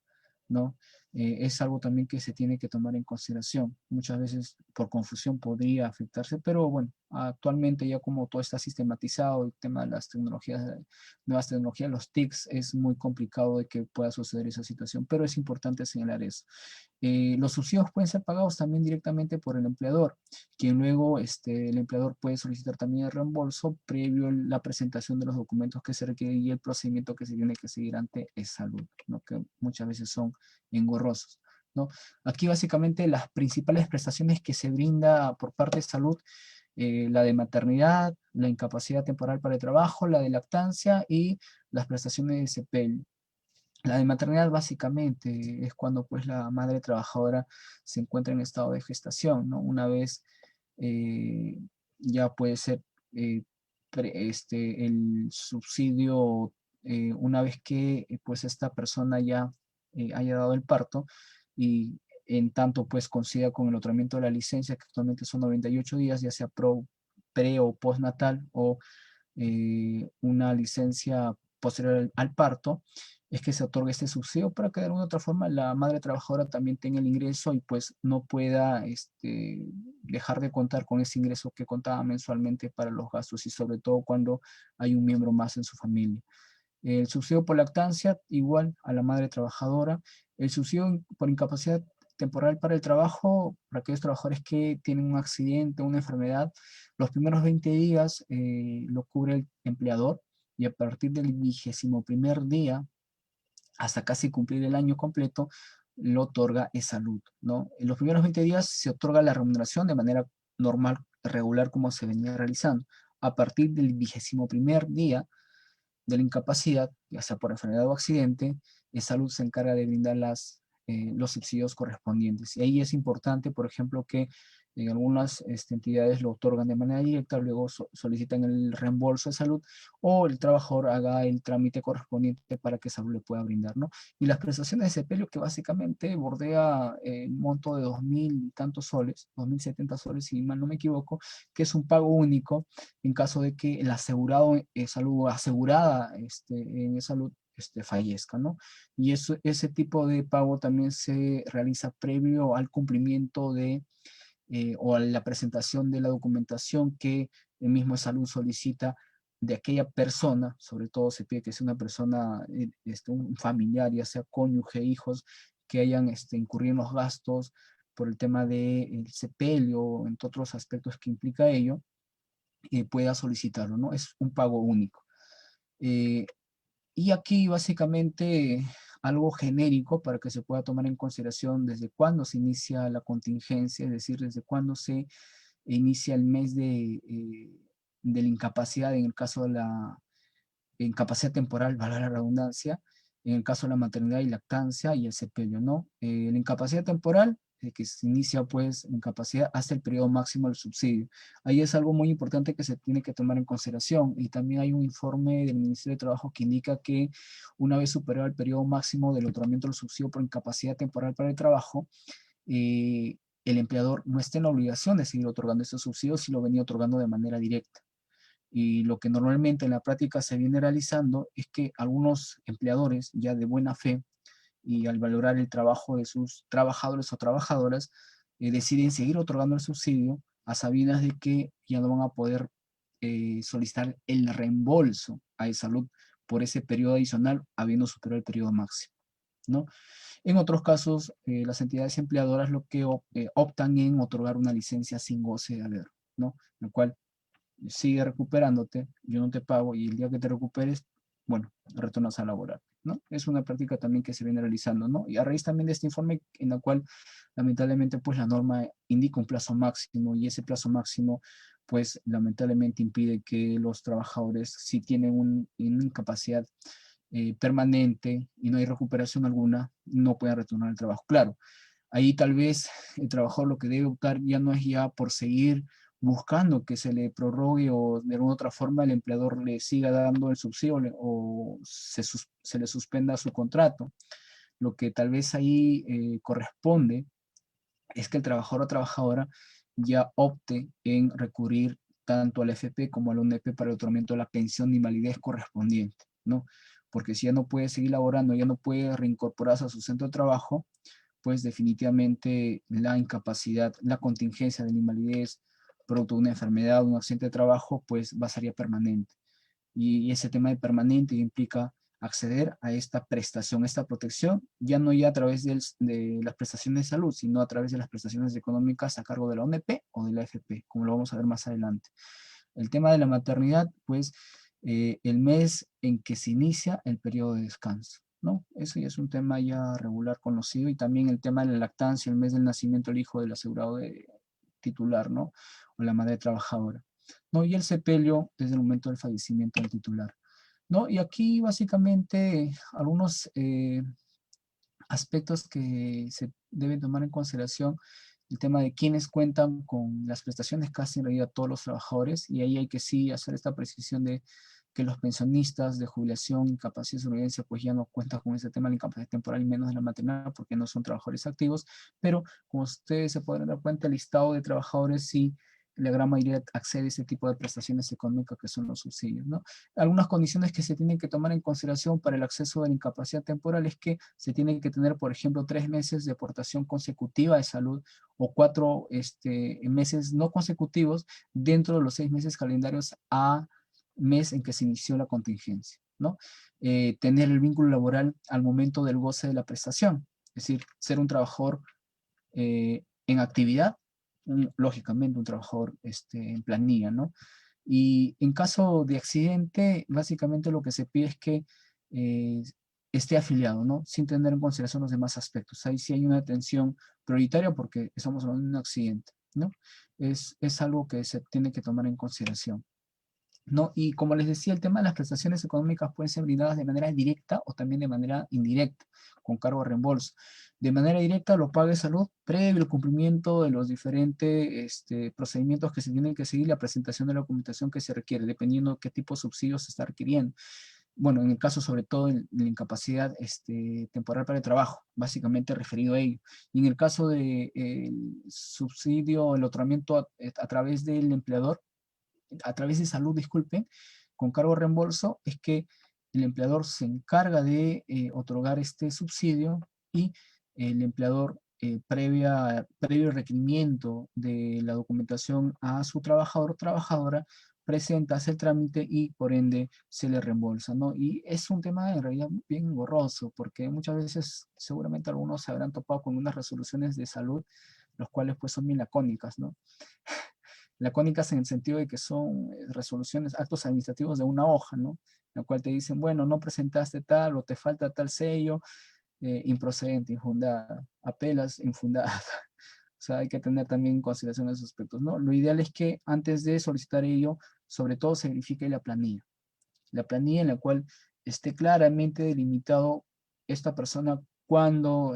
¿no? Es algo también que se tiene que tomar en consideración. Muchas veces por confusión podría afectarse, pero bueno, actualmente ya como todo está sistematizado, el tema de las tecnologías, nuevas tecnologías, los TICs, es muy complicado de que pueda suceder esa situación, pero es importante señalar eso. Los subsidios pueden ser pagados también directamente por el empleador, quien luego el empleador puede solicitar también el reembolso previo a la presentación de los documentos que se requieren y el procedimiento que se tiene que seguir ante salud, ¿no? Que muchas veces son engorrosos, ¿no? Aquí básicamente las principales prestaciones que se brinda por parte de salud, la de maternidad, la incapacidad temporal para el trabajo, la de lactancia y las prestaciones de CPL. La de maternidad básicamente es cuando pues la madre trabajadora se encuentra en estado de gestación, ¿no? Una vez eh, ya puede ser el subsidio, una vez que pues esta persona ya haya dado el parto y en tanto pues consiga con el otorgamiento de la licencia, que actualmente son 98 días, ya sea pre o postnatal o una licencia posterior al parto, es que se otorgue este subsidio para que de alguna otra forma la madre trabajadora también tenga el ingreso y pues no pueda dejar de contar con ese ingreso que contaba mensualmente para los gastos y sobre todo cuando hay un miembro más en su familia. El subsidio por lactancia, igual a la madre trabajadora. El subsidio por incapacidad temporal para el trabajo, para aquellos trabajadores que tienen un accidente, una enfermedad, los primeros 20 días lo cubre el empleador, y a partir del 21º día, hasta casi cumplir el año completo, lo otorga salud, ¿no? En los primeros 20 días se otorga la remuneración de manera normal, regular, como se venía realizando. A partir del 21º día de la incapacidad, ya sea por enfermedad o accidente, salud se encarga de brindar los subsidios correspondientes. Y ahí es importante, por ejemplo, que en algunas entidades lo otorgan de manera directa, luego solicitan el reembolso de salud, o el trabajador haga el trámite correspondiente para que salud le pueda brindar, ¿no? Y las prestaciones de sepelio, que básicamente bordea un monto de 2.000 y tantos soles, 2.070 soles, si mal no me equivoco, que es un pago único en caso de que el asegurado salud asegurada en salud fallezca, ¿no? Y ese tipo de pago también se realiza previo al cumplimiento o a la presentación de la documentación que el mismo salud solicita de aquella persona. Sobre todo se pide que sea una persona, un familiar, ya sea cónyuge, hijos, que hayan incurrido en los gastos por el tema del sepelio, entre otros aspectos que implica ello, pueda solicitarlo, ¿no? Es un pago único. Eh, y aquí básicamente algo genérico para que se pueda tomar en consideración desde cuándo se inicia la contingencia, es decir, desde cuándo se inicia el mes de la incapacidad, en el caso de la incapacidad temporal, valga la redundancia, en el caso de la maternidad y lactancia y el sepelio, ¿no? La incapacidad temporal, que se inicia pues la incapacidad hasta el periodo máximo del subsidio. Ahí es algo muy importante que se tiene que tomar en consideración, y también hay un informe del Ministerio de Trabajo que indica que una vez superado el periodo máximo del otorgamiento del subsidio por incapacidad temporal para el trabajo, el empleador no está en la obligación de seguir otorgando ese subsidio si lo venía otorgando de manera directa. Y lo que normalmente en la práctica se viene realizando es que algunos empleadores, ya de buena fe y al valorar el trabajo de sus trabajadores o trabajadoras, deciden seguir otorgando el subsidio a sabiendas de que ya no van a poder solicitar el reembolso a salud por ese periodo adicional, habiendo superado el periodo máximo, ¿no? En otros casos, las entidades empleadoras lo que optan en otorgar una licencia sin goce de haber, ¿no? En el cual sigue recuperándote, yo no te pago, y el día que te recuperes, bueno, retornas a laborar, ¿no? Es una práctica también que se viene realizando, ¿no? Y a raíz también de este informe en la cual lamentablemente pues la norma indica un plazo máximo, y ese plazo máximo pues lamentablemente impide que los trabajadores, si tienen una incapacidad permanente y no hay recuperación alguna, no puedan retornar al trabajo. Claro, ahí tal vez el trabajador lo que debe optar ya no es ya por seguir buscando que se le prorrogue, o de alguna otra forma el empleador le siga dando el subsidio, o se le suspenda su contrato. Lo que tal vez ahí corresponde es que el trabajador o trabajadora ya opte en recurrir tanto al FP como al UNEP para el otorgamiento de la pensión de invalidez correspondiente, ¿no? Porque si ya no puede seguir laborando, ya no puede reincorporarse a su centro de trabajo, pues definitivamente la incapacidad, la contingencia de la invalidez producto de una enfermedad o un accidente de trabajo, pues va a ser ya permanente. Y ese tema de permanente implica acceder a esta prestación, esta protección, ya no ya a través de las prestaciones de salud, sino a través de las prestaciones económicas a cargo de la ONP o de la AFP, como lo vamos a ver más adelante. El tema de la maternidad, pues el mes en que se inicia el periodo de descanso, ¿no? Eso ya es un tema ya regular conocido, y también el tema de la lactancia, el mes del nacimiento del hijo del asegurado titular, ¿no? O la madre trabajadora, ¿no? Y el sepelio desde el momento del fallecimiento del titular, ¿no? Y aquí básicamente algunos aspectos que se deben tomar en consideración: el tema de quienes cuentan con las prestaciones, casi en realidad todos los trabajadores, y ahí hay que sí hacer esta precisión de que los pensionistas de jubilación, incapacidad y sobrevivencia, pues ya no cuentan con ese tema de la incapacidad temporal y menos de la maternidad, porque no son trabajadores activos, pero como ustedes se podrán dar cuenta, el listado de trabajadores sí, la gran mayoría accede a ese tipo de prestaciones económicas que son los subsidios, ¿no? Algunas condiciones que se tienen que tomar en consideración para el acceso a la incapacidad temporal es que se tienen que tener, por ejemplo, 3 meses de aportación consecutiva de salud, o 4 meses no consecutivos dentro de los 6 meses calendarios a mes en que se inició la contingencia, ¿no? Tener el vínculo laboral al momento del goce de la prestación, es decir, ser un trabajador en actividad, lógicamente un trabajador en planilla, ¿no? Y en caso de accidente, básicamente lo que se pide es que eh, esté afiliado, ¿no? Sin tener en consideración los demás aspectos. Ahí sí hay una atención prioritaria porque estamos hablando de un accidente, ¿no? Es algo que se tiene que tomar en consideración, ¿no? Y como les decía, el tema de las prestaciones económicas pueden ser brindadas de manera directa o también de manera indirecta, con cargo a reembolso. De manera directa lo paga salud previo al cumplimiento de los diferentes procedimientos que se tienen que seguir, la presentación de la documentación que se requiere, dependiendo de qué tipo de subsidio se está requiriendo. Bueno, en el caso sobre todo de la incapacidad temporal para el trabajo, básicamente referido a ello. Y en el caso del subsidio, el otorgamiento a través del empleador, a través de salud, disculpen, con cargo a reembolso, es que el empleador se encarga de otorgar este subsidio y el empleador, previo requerimiento de la documentación a su trabajador o trabajadora, presenta, hace el trámite y por ende se le reembolsa, ¿no? Y es un tema en realidad bien engorroso, porque muchas veces seguramente algunos se habrán topado con unas resoluciones de salud, los cuales pues son bien lacónicas, ¿no? Lacónicas en el sentido de que son resoluciones, actos administrativos de una hoja, ¿no? En la cual te dicen, bueno, no presentaste tal o te falta tal sello, improcedente, infundada, apelas, infundada. O sea, hay que tener también en consideración esos aspectos, ¿no? Lo ideal es que antes de solicitar ello, sobre todo se verifique la planilla en la cual esté claramente delimitado esta persona cuándo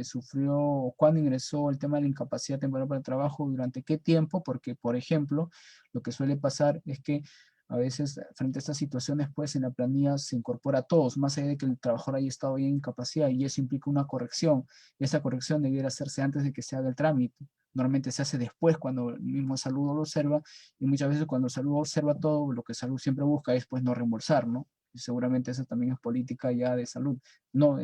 sufrió o cuándo ingresó el tema de la incapacidad temporal para el trabajo, durante qué tiempo, porque, por ejemplo, lo que suele pasar es que a veces frente a estas situaciones, pues en la planilla se incorpora a todos, más allá de que el trabajador haya estado bien en incapacidad, y eso implica una corrección. Esa corrección debiera hacerse antes de que se haga el trámite. Normalmente se hace después cuando el mismo Salud lo observa, y muchas veces cuando Salud observa todo, lo que Salud siempre busca es pues no reembolsar, ¿no? Y seguramente eso también es política ya de salud. No,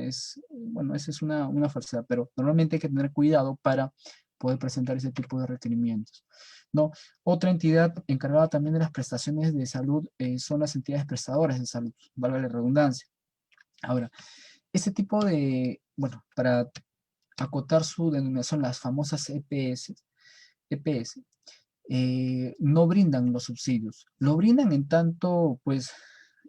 bueno, esa es una falsedad, pero normalmente hay que tener cuidado para poder presentar ese tipo de requerimientos, ¿no? Otra entidad encargada también de las prestaciones de salud son las entidades prestadoras de salud, valga la redundancia. Ahora, ese tipo de, bueno, para acotar su denominación, las famosas EPS, no brindan los subsidios. Lo brindan en tanto, pues,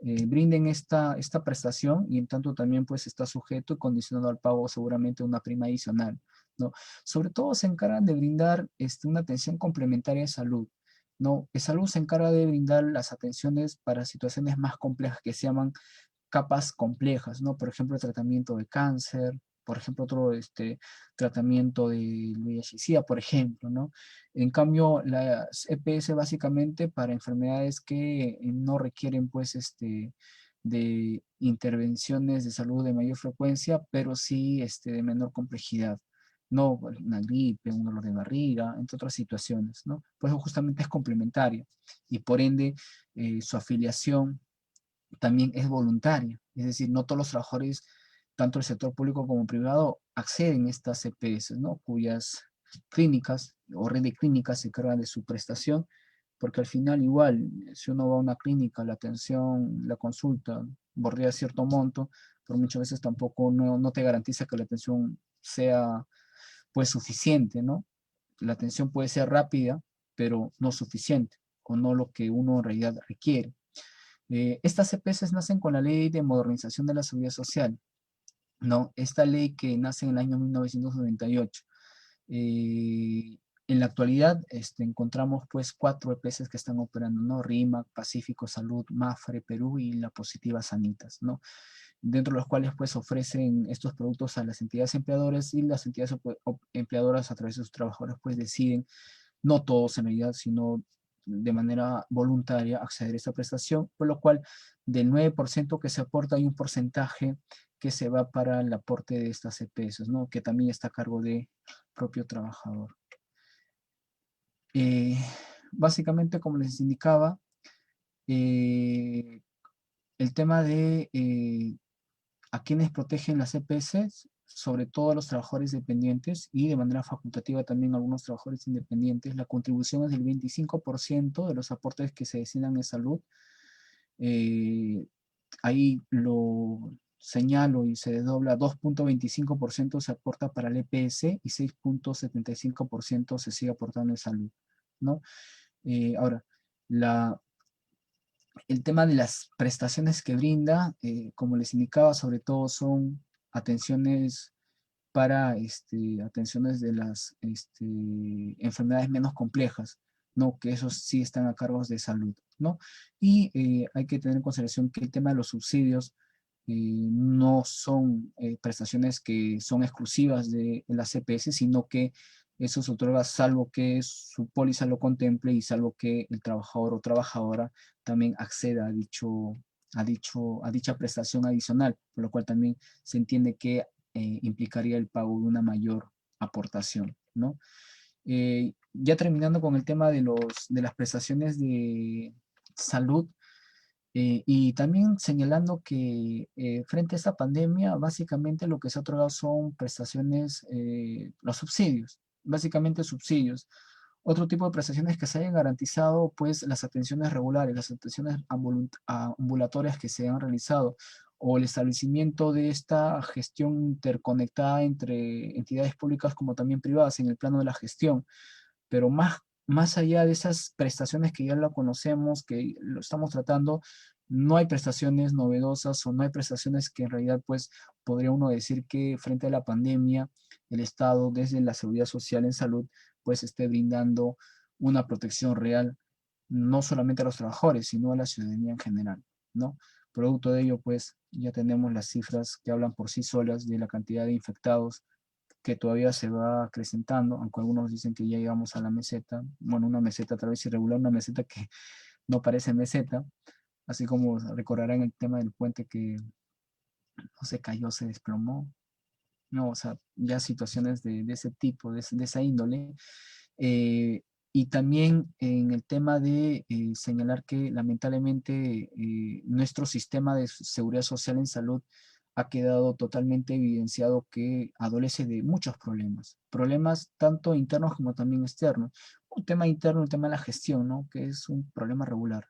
brinden esta prestación, y en tanto también, pues, está sujeto y condicionado al pago seguramente de una prima adicional, ¿no? Sobre todo se encargan de brindar una atención complementaria de salud, ¿no? El salud se encarga de brindar las atenciones para situaciones más complejas que se llaman capas complejas, ¿no? Por ejemplo, el tratamiento de cáncer, por ejemplo, otro tratamiento de VIH-Sida, por ejemplo, ¿no? En cambio, las EPS básicamente para enfermedades que no requieren, pues, de intervenciones de salud de mayor frecuencia, pero sí de menor complejidad, ¿no? Una gripe, un dolor de barriga, entre otras situaciones, ¿no? Pues justamente es complementaria, y por ende su afiliación también es voluntaria. Es decir, no todos los trabajadores, tanto el sector público como privado, acceden a estas EPS, ¿no? Cuyas clínicas o red de clínicas se encargan de su prestación, porque al final igual, si uno va a una clínica, la atención, la consulta, bordea cierto monto, pero muchas veces tampoco no te garantiza que la atención sea pues suficiente, ¿no? La atención puede ser rápida, pero no suficiente, o no lo que uno en realidad requiere. Estas EPS nacen con la Ley de Modernización de la Seguridad Social, ¿no? Esta ley que nace en el año 1998. Eh, en la actualidad encontramos pues 4 EPS que están operando, ¿no? RIMAC, Pacífico Salud, Mafre, Perú y la Positiva Sanitas, ¿no? Dentro de los cuales pues ofrecen estos productos a las entidades empleadoras, y las entidades empleadoras a través de sus trabajadores pues deciden, no todos en realidad, sino de manera voluntaria, acceder a esta prestación, por lo cual del 9% que se aporta hay un porcentaje que se va para el aporte de estas EPS, ¿no? Que también está a cargo del propio trabajador. Eh, Básicamente, como les indicaba, el tema de a quienes protegen las EPS, sobre todo a los trabajadores dependientes, y de manera facultativa también a algunos trabajadores independientes. La contribución es del 25% de los aportes que se destinan en salud. ahí lo señalo y se desdobla, 2.25% se aporta para el EPS y 6.75% se sigue aportando en salud, ¿no? Ahora, el tema de las prestaciones que brinda, como les indicaba, sobre todo son atenciones para atenciones de las enfermedades menos complejas, ¿no? Que esos sí están a cargos de salud, ¿no? Y hay que tener en consideración que el tema de los subsidios no son prestaciones que son exclusivas de la CPS, sino que eso se otorga salvo que su póliza lo contemple y salvo que el trabajador o trabajadora también acceda a dicha prestación adicional, por lo cual también se entiende que implicaría el pago de una mayor aportación, ¿no? Ya terminando con el tema de las prestaciones de salud, y también señalando que frente a esta pandemia, básicamente lo que se ha otorgado son prestaciones, los subsidios, básicamente subsidios. Otro tipo de prestaciones que se hayan garantizado, pues las atenciones regulares, las atenciones ambulatorias que se han realizado, o el establecimiento de esta gestión interconectada entre entidades públicas como también privadas en el plano de la gestión, pero más allá de esas prestaciones que ya lo conocemos, que lo estamos tratando, no hay prestaciones novedosas o no hay prestaciones que en realidad pues podría uno decir que frente a la pandemia el Estado desde la seguridad social en salud pues esté brindando una protección real no solamente a los trabajadores sino a la ciudadanía en general, ¿no? Producto de ello pues ya tenemos las cifras que hablan por sí solas de la cantidad de infectados que todavía se va acrecentando, aunque algunos dicen que ya llegamos a la meseta, bueno, una meseta a través irregular, una meseta que no parece meseta, así como recordarán el tema del puente que no se cayó, se desplomó, no, o sea, ya situaciones de ese tipo, de esa índole. Y también en el tema de señalar que lamentablemente nuestro sistema de seguridad social en salud ha quedado totalmente evidenciado que adolece de muchos problemas, problemas tanto internos como también externos. Un tema interno, el tema de la gestión, ¿no? Que es un problema regular.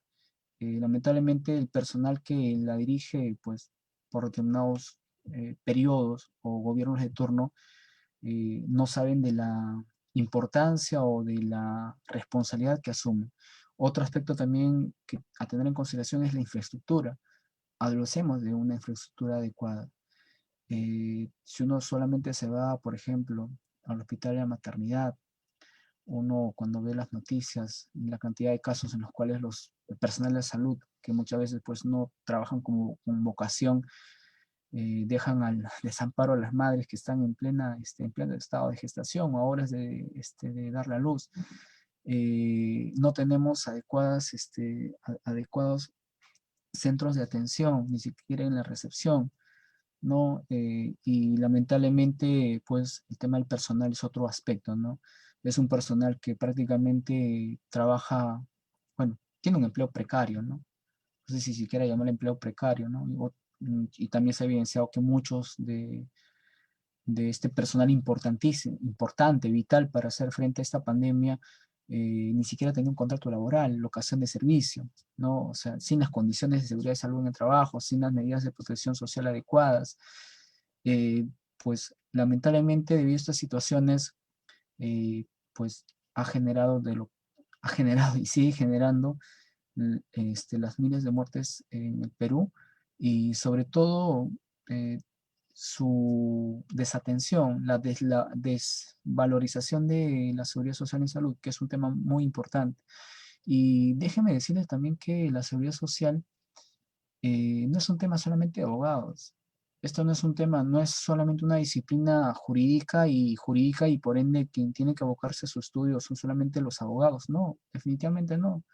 Lamentablemente el personal que la dirige, pues por determinados periodos o gobiernos de turno, no saben de la importancia o de la responsabilidad que asumen. Otro aspecto también que a tener en consideración es la infraestructura. Adolecemos de una infraestructura adecuada. Si uno solamente se va, por ejemplo, al hospital de la maternidad, uno cuando ve las noticias, la cantidad de casos en los cuales el personal de salud, que muchas veces pues no trabajan como con vocación, dejan al desamparo a las madres que están en pleno estado de gestación o a horas de dar la luz. No tenemos adecuados centros de atención, ni siquiera en la recepción, ¿no? Y lamentablemente, pues, el tema del personal es otro aspecto, ¿no? Es un personal que prácticamente trabaja, bueno, tiene un empleo precario, ¿no? No sé si siquiera llamar empleo precario, ¿no? Y también se ha evidenciado que muchos de este personal importantísimo, importante, vital para hacer frente a esta pandemia, ni siquiera tenía un contrato laboral, locación de servicio, ¿no? O sea, sin las condiciones de seguridad y salud en el trabajo, sin las medidas de protección social adecuadas, eh, pues lamentablemente debido a estas situaciones, pues ha generado y sigue generando las miles de muertes en el Perú y sobre todo eh, su desatención, la desvalorización de la seguridad social en salud, que es un tema muy importante. Y déjenme decirles también que la seguridad social no es un tema solamente de abogados. Esto no es un tema, no es solamente una disciplina jurídica y por ende quien tiene que abocarse a su estudio son solamente los abogados. No, definitivamente no.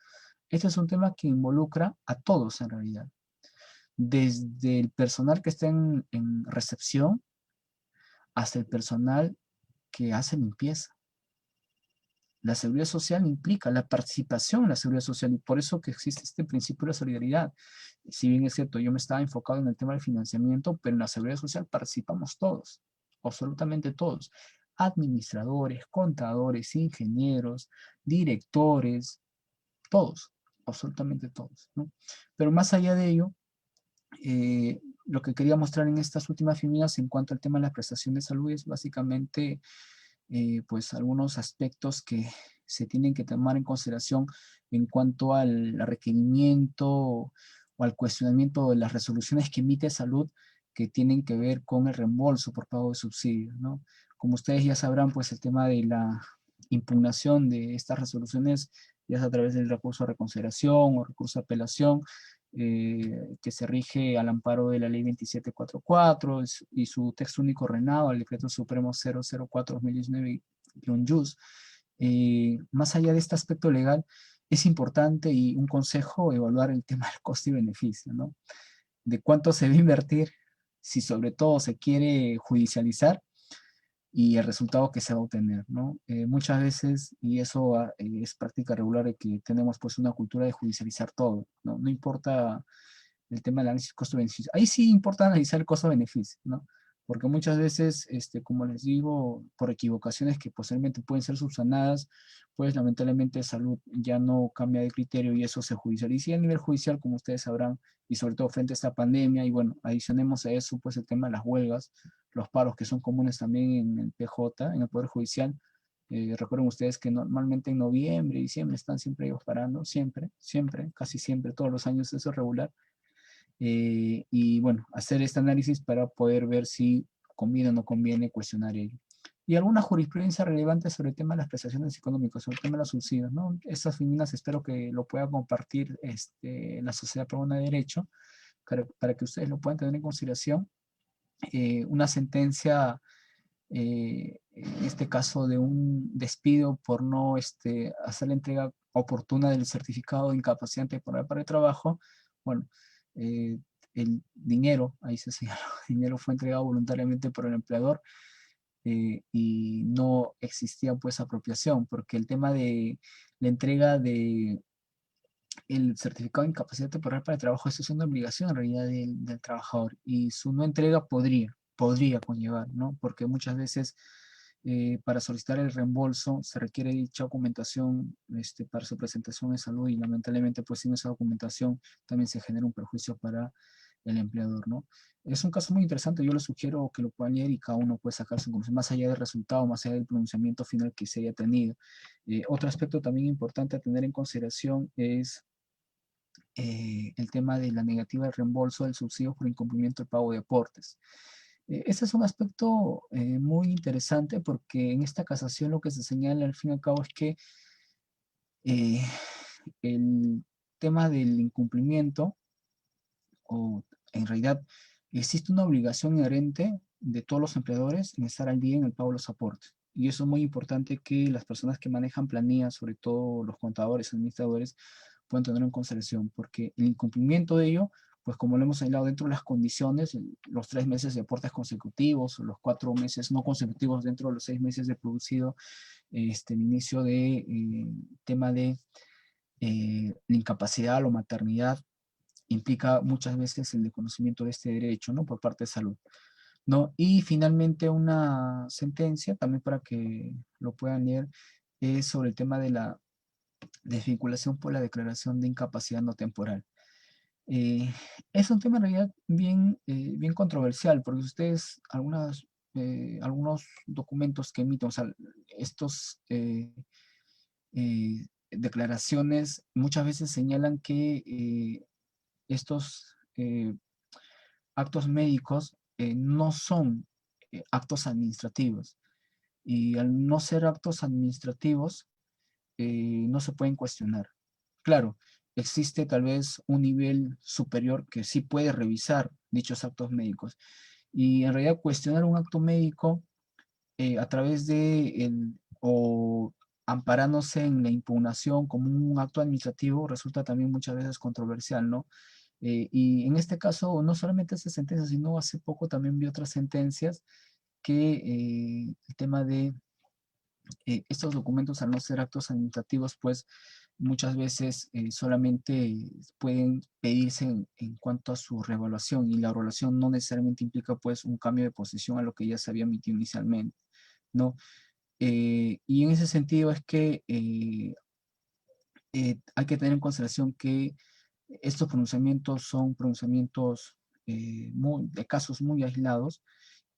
Este es un tema que involucra a todos en realidad, desde el personal que está en recepción hasta el personal que hace limpieza. La seguridad social implica la participación en la seguridad social y por eso que existe este principio de la solidaridad. Si bien es cierto, yo me estaba enfocado en el tema del financiamiento, pero en la seguridad social participamos todos, absolutamente todos. Administradores, contadores, ingenieros, directores, todos, absolutamente todos, ¿no? Pero más allá de ello, Lo que quería mostrar en estas últimas figuras en cuanto al tema de la prestación de salud es básicamente pues algunos aspectos que se tienen que tomar en consideración en cuanto al requerimiento o al cuestionamiento de las resoluciones que emite salud que tienen que ver con el reembolso por pago de subsidios, ¿no? Como ustedes ya sabrán, pues el tema de la impugnación de estas resoluciones ya es a través del recurso a reconsideración o recurso a apelación, que se rige al amparo de la ley 2744 y su texto único ordenado al decreto supremo 004-2019-JUS. Más allá de este aspecto legal, es importante y un consejo evaluar el tema del costo y beneficio, ¿no? De cuánto se va a invertir, si sobre todo se quiere judicializar, y el resultado que se va a obtener, ¿no? Muchas veces, y eso es práctica regular, de que tenemos pues una cultura de judicializar todo, ¿no? No importa el tema del análisis costo-beneficio. Ahí sí importa analizar el costo-beneficio, ¿no? Porque muchas veces, como les digo, por equivocaciones que posiblemente pueden ser subsanadas, pues lamentablemente salud ya no cambia de criterio y eso se judicializa. Y a nivel judicial, como ustedes sabrán, y sobre todo frente a esta pandemia, y bueno, adicionemos a eso, pues el tema de las huelgas, los paros que son comunes también en el PJ, en el Poder Judicial. Recuerden ustedes que normalmente en noviembre, diciembre están siempre ellos parando, siempre, siempre, casi siempre, todos los años eso es regular. Y bueno, hacer este análisis para poder ver si conviene o no conviene cuestionar ello. Y alguna jurisprudencia relevante sobre el tema de las prestaciones económicas, sobre el tema de los subsidios, ¿no? Estas figuras espero que lo pueda compartir la Sociedad Peruana de Derecho para que ustedes lo puedan tener en consideración. Una sentencia, en este caso de un despido por no hacer la entrega oportuna del certificado de incapacidad temporal para el trabajo, bueno, eh, el dinero, ahí se señaló, el dinero fue entregado voluntariamente por el empleador y no existía pues apropiación, porque el tema de la entrega de el certificado de incapacidad temporal para el trabajo, eso es una obligación en realidad del trabajador y su no entrega podría conllevar, ¿no? Porque muchas veces para solicitar el reembolso se requiere dicha documentación para su presentación de salud y lamentablemente pues sin esa documentación también se genera un perjuicio para el empleador, ¿no? Es un caso muy interesante, yo les sugiero que lo puedan leer y cada uno puede sacar su conclusión, más allá del resultado, más allá del pronunciamiento final que se haya tenido. Otro aspecto también importante a tener en consideración es el tema de la negativa de reembolso del subsidio por incumplimiento del pago de aportes. Ese es un aspecto muy interesante porque en esta casación lo que se señala al fin y al cabo es que eh, el tema del incumplimiento, o en realidad existe una obligación inherente de todos los empleadores en estar al día en el pago de los aportes. Y eso es muy importante que las personas que manejan planillas, sobre todo los contadores, administradores, puedan tener en consideración, porque el incumplimiento de ello, pues como lo hemos señalado dentro de las condiciones, los 3 meses de aportes consecutivos, o los 4 meses no consecutivos dentro de los 6 meses de producido, el inicio de tema de la incapacidad o maternidad, implica muchas veces el desconocimiento de este derecho, ¿no? Por parte de salud, ¿no? Y finalmente una sentencia, también para que lo puedan leer, es sobre el tema de la desvinculación por la declaración de incapacidad no temporal. Eh, es un tema en realidad bien controversial, porque ustedes, algunos documentos que emiten, o sea, estos declaraciones muchas veces señalan que estos actos médicos no son actos administrativos. Y al no ser actos administrativos, no se pueden cuestionar. Claro, existe tal vez un nivel superior que sí puede revisar dichos actos médicos. Y en realidad cuestionar un acto médico a través o amparándose en la impugnación como un acto administrativo resulta también muchas veces controversial, ¿no? Y en este caso, no solamente esta sentencia, sino hace poco también vi otras sentencias que el tema de estos documentos, al no ser actos administrativos, pues muchas veces solamente pueden pedirse en cuanto a su revaluación y la revaluación no necesariamente implica pues un cambio de posición a lo que ya se había emitido inicialmente, ¿no? Y en ese sentido es que hay que tener en consideración que estos pronunciamientos son pronunciamientos de casos muy aislados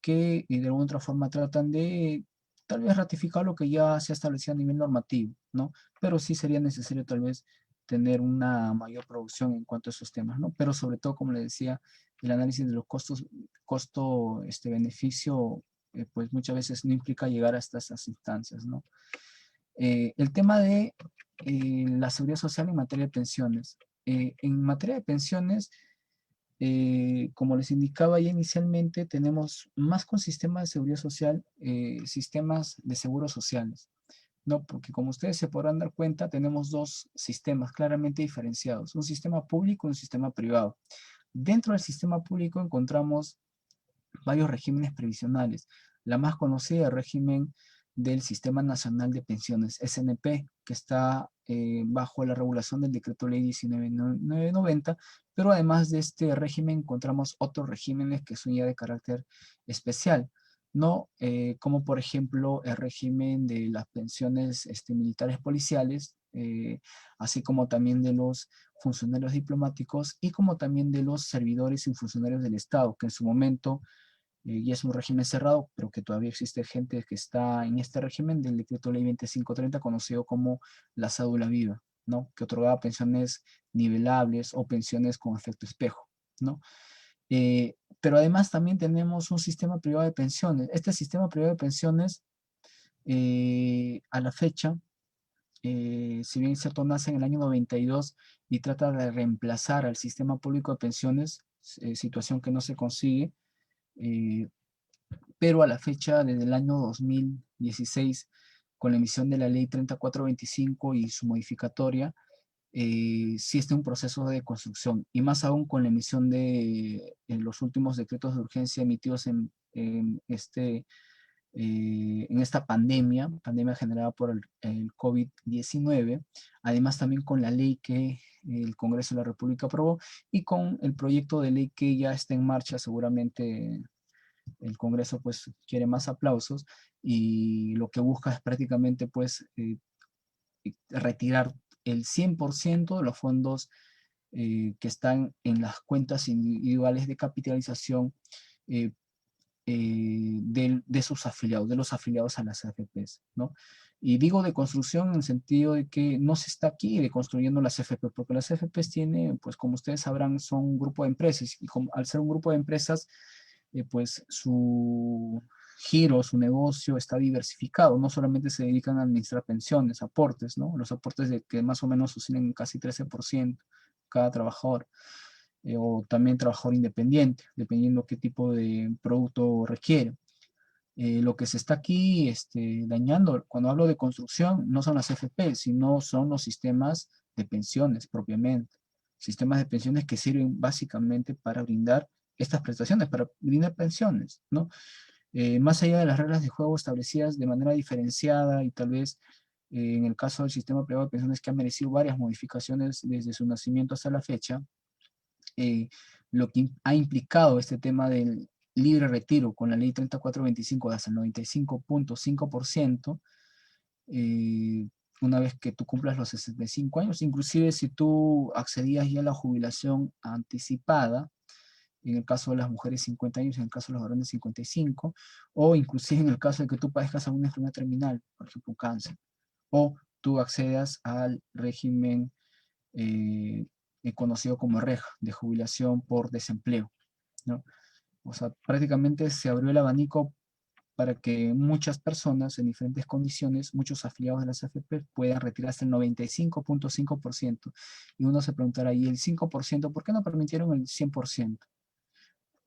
que de alguna otra forma tratan de tal vez ratificar lo que ya se ha establecido a nivel normativo, ¿no? Pero sí sería necesario tal vez tener una mayor producción en cuanto a esos temas, ¿no? Pero sobre todo, como le decía, el análisis de los costos, beneficio, pues muchas veces no implica llegar hasta esas instancias, ¿no? El tema de la seguridad social en materia de pensiones. En materia de pensiones, como les indicaba ya inicialmente, tenemos más con sistemas de seguridad social, sistemas de seguros sociales, ¿no? Porque como ustedes se podrán dar cuenta, tenemos dos sistemas claramente diferenciados, un sistema público y un sistema privado. Dentro del sistema público encontramos varios regímenes previsionales. La más conocida, el régimen del Sistema Nacional de Pensiones, SNP, que está bajo la regulación del Decreto Ley 1990, pero además de este régimen encontramos otros regímenes que son ya de carácter especial, ¿no? Como por ejemplo el régimen de las pensiones militares policiales, así como también de los funcionarios diplomáticos y como también de los servidores y funcionarios del Estado, que en su momento y es un régimen cerrado, pero que todavía existe gente que está en este régimen del decreto ley 2530, conocido como la cédula viva, ¿no? Que otorgaba pensiones nivelables o pensiones con efecto espejo, ¿no? Pero además también tenemos un sistema privado de pensiones. Este sistema privado de pensiones, a la fecha, si bien es cierto, nace en el año 92 y trata de reemplazar al sistema público de pensiones, situación que no se consigue, eh, pero a la fecha, desde el año 2016, con la emisión de la ley 3425 y su modificatoria, sí está en un proceso de construcción, y más aún con la emisión de los últimos decretos de urgencia emitidos en esta pandemia generada por el COVID-19, además también con la ley que el Congreso de la República aprobó y con el proyecto de ley que ya está en marcha. Seguramente el Congreso pues quiere más aplausos y lo que busca es prácticamente pues retirar el 100% de los fondos que están en las cuentas individuales de capitalización eh, de sus afiliados, de los afiliados a las AFPs, ¿no? Y digo de construcción en el sentido de que no se está aquí reconstruyendo las AFP, porque las AFPs tienen, pues como ustedes sabrán, son un grupo de empresas, y al ser un grupo de empresas, pues su giro, su negocio está diversificado, no solamente se dedican a administrar pensiones, aportes, ¿no? Los aportes de que más o menos oscilan casi 13% cada trabajador, o también trabajador independiente, dependiendo qué tipo de producto requiere. Lo que se está aquí dañando, cuando hablo de construcción, no son las FP, sino son los sistemas de pensiones propiamente. Sistemas de pensiones que sirven básicamente para brindar estas prestaciones, para brindar pensiones, ¿no? Más allá de las reglas de juego establecidas de manera diferenciada y tal vez en el caso del sistema privado de pensiones que ha merecido varias modificaciones desde su nacimiento hasta la fecha, lo que ha implicado este tema del libre retiro con la ley 3425 de hasta el 95.5%, una vez que tú cumplas los 65 años, inclusive si tú accedías ya a la jubilación anticipada, en el caso de las mujeres 50 años, en el caso de los varones 55, o inclusive en el caso de que tú padezcas alguna enfermedad terminal, por ejemplo cáncer, o tú accedas al régimen eh, conocido como REJ, de jubilación por desempleo, ¿no? O sea, prácticamente se abrió el abanico para que muchas personas en diferentes condiciones, muchos afiliados de las AFP, puedan retirarse el 95.5%. Y uno se preguntará, ¿y el 5%? ¿Por qué no permitieron el 100%?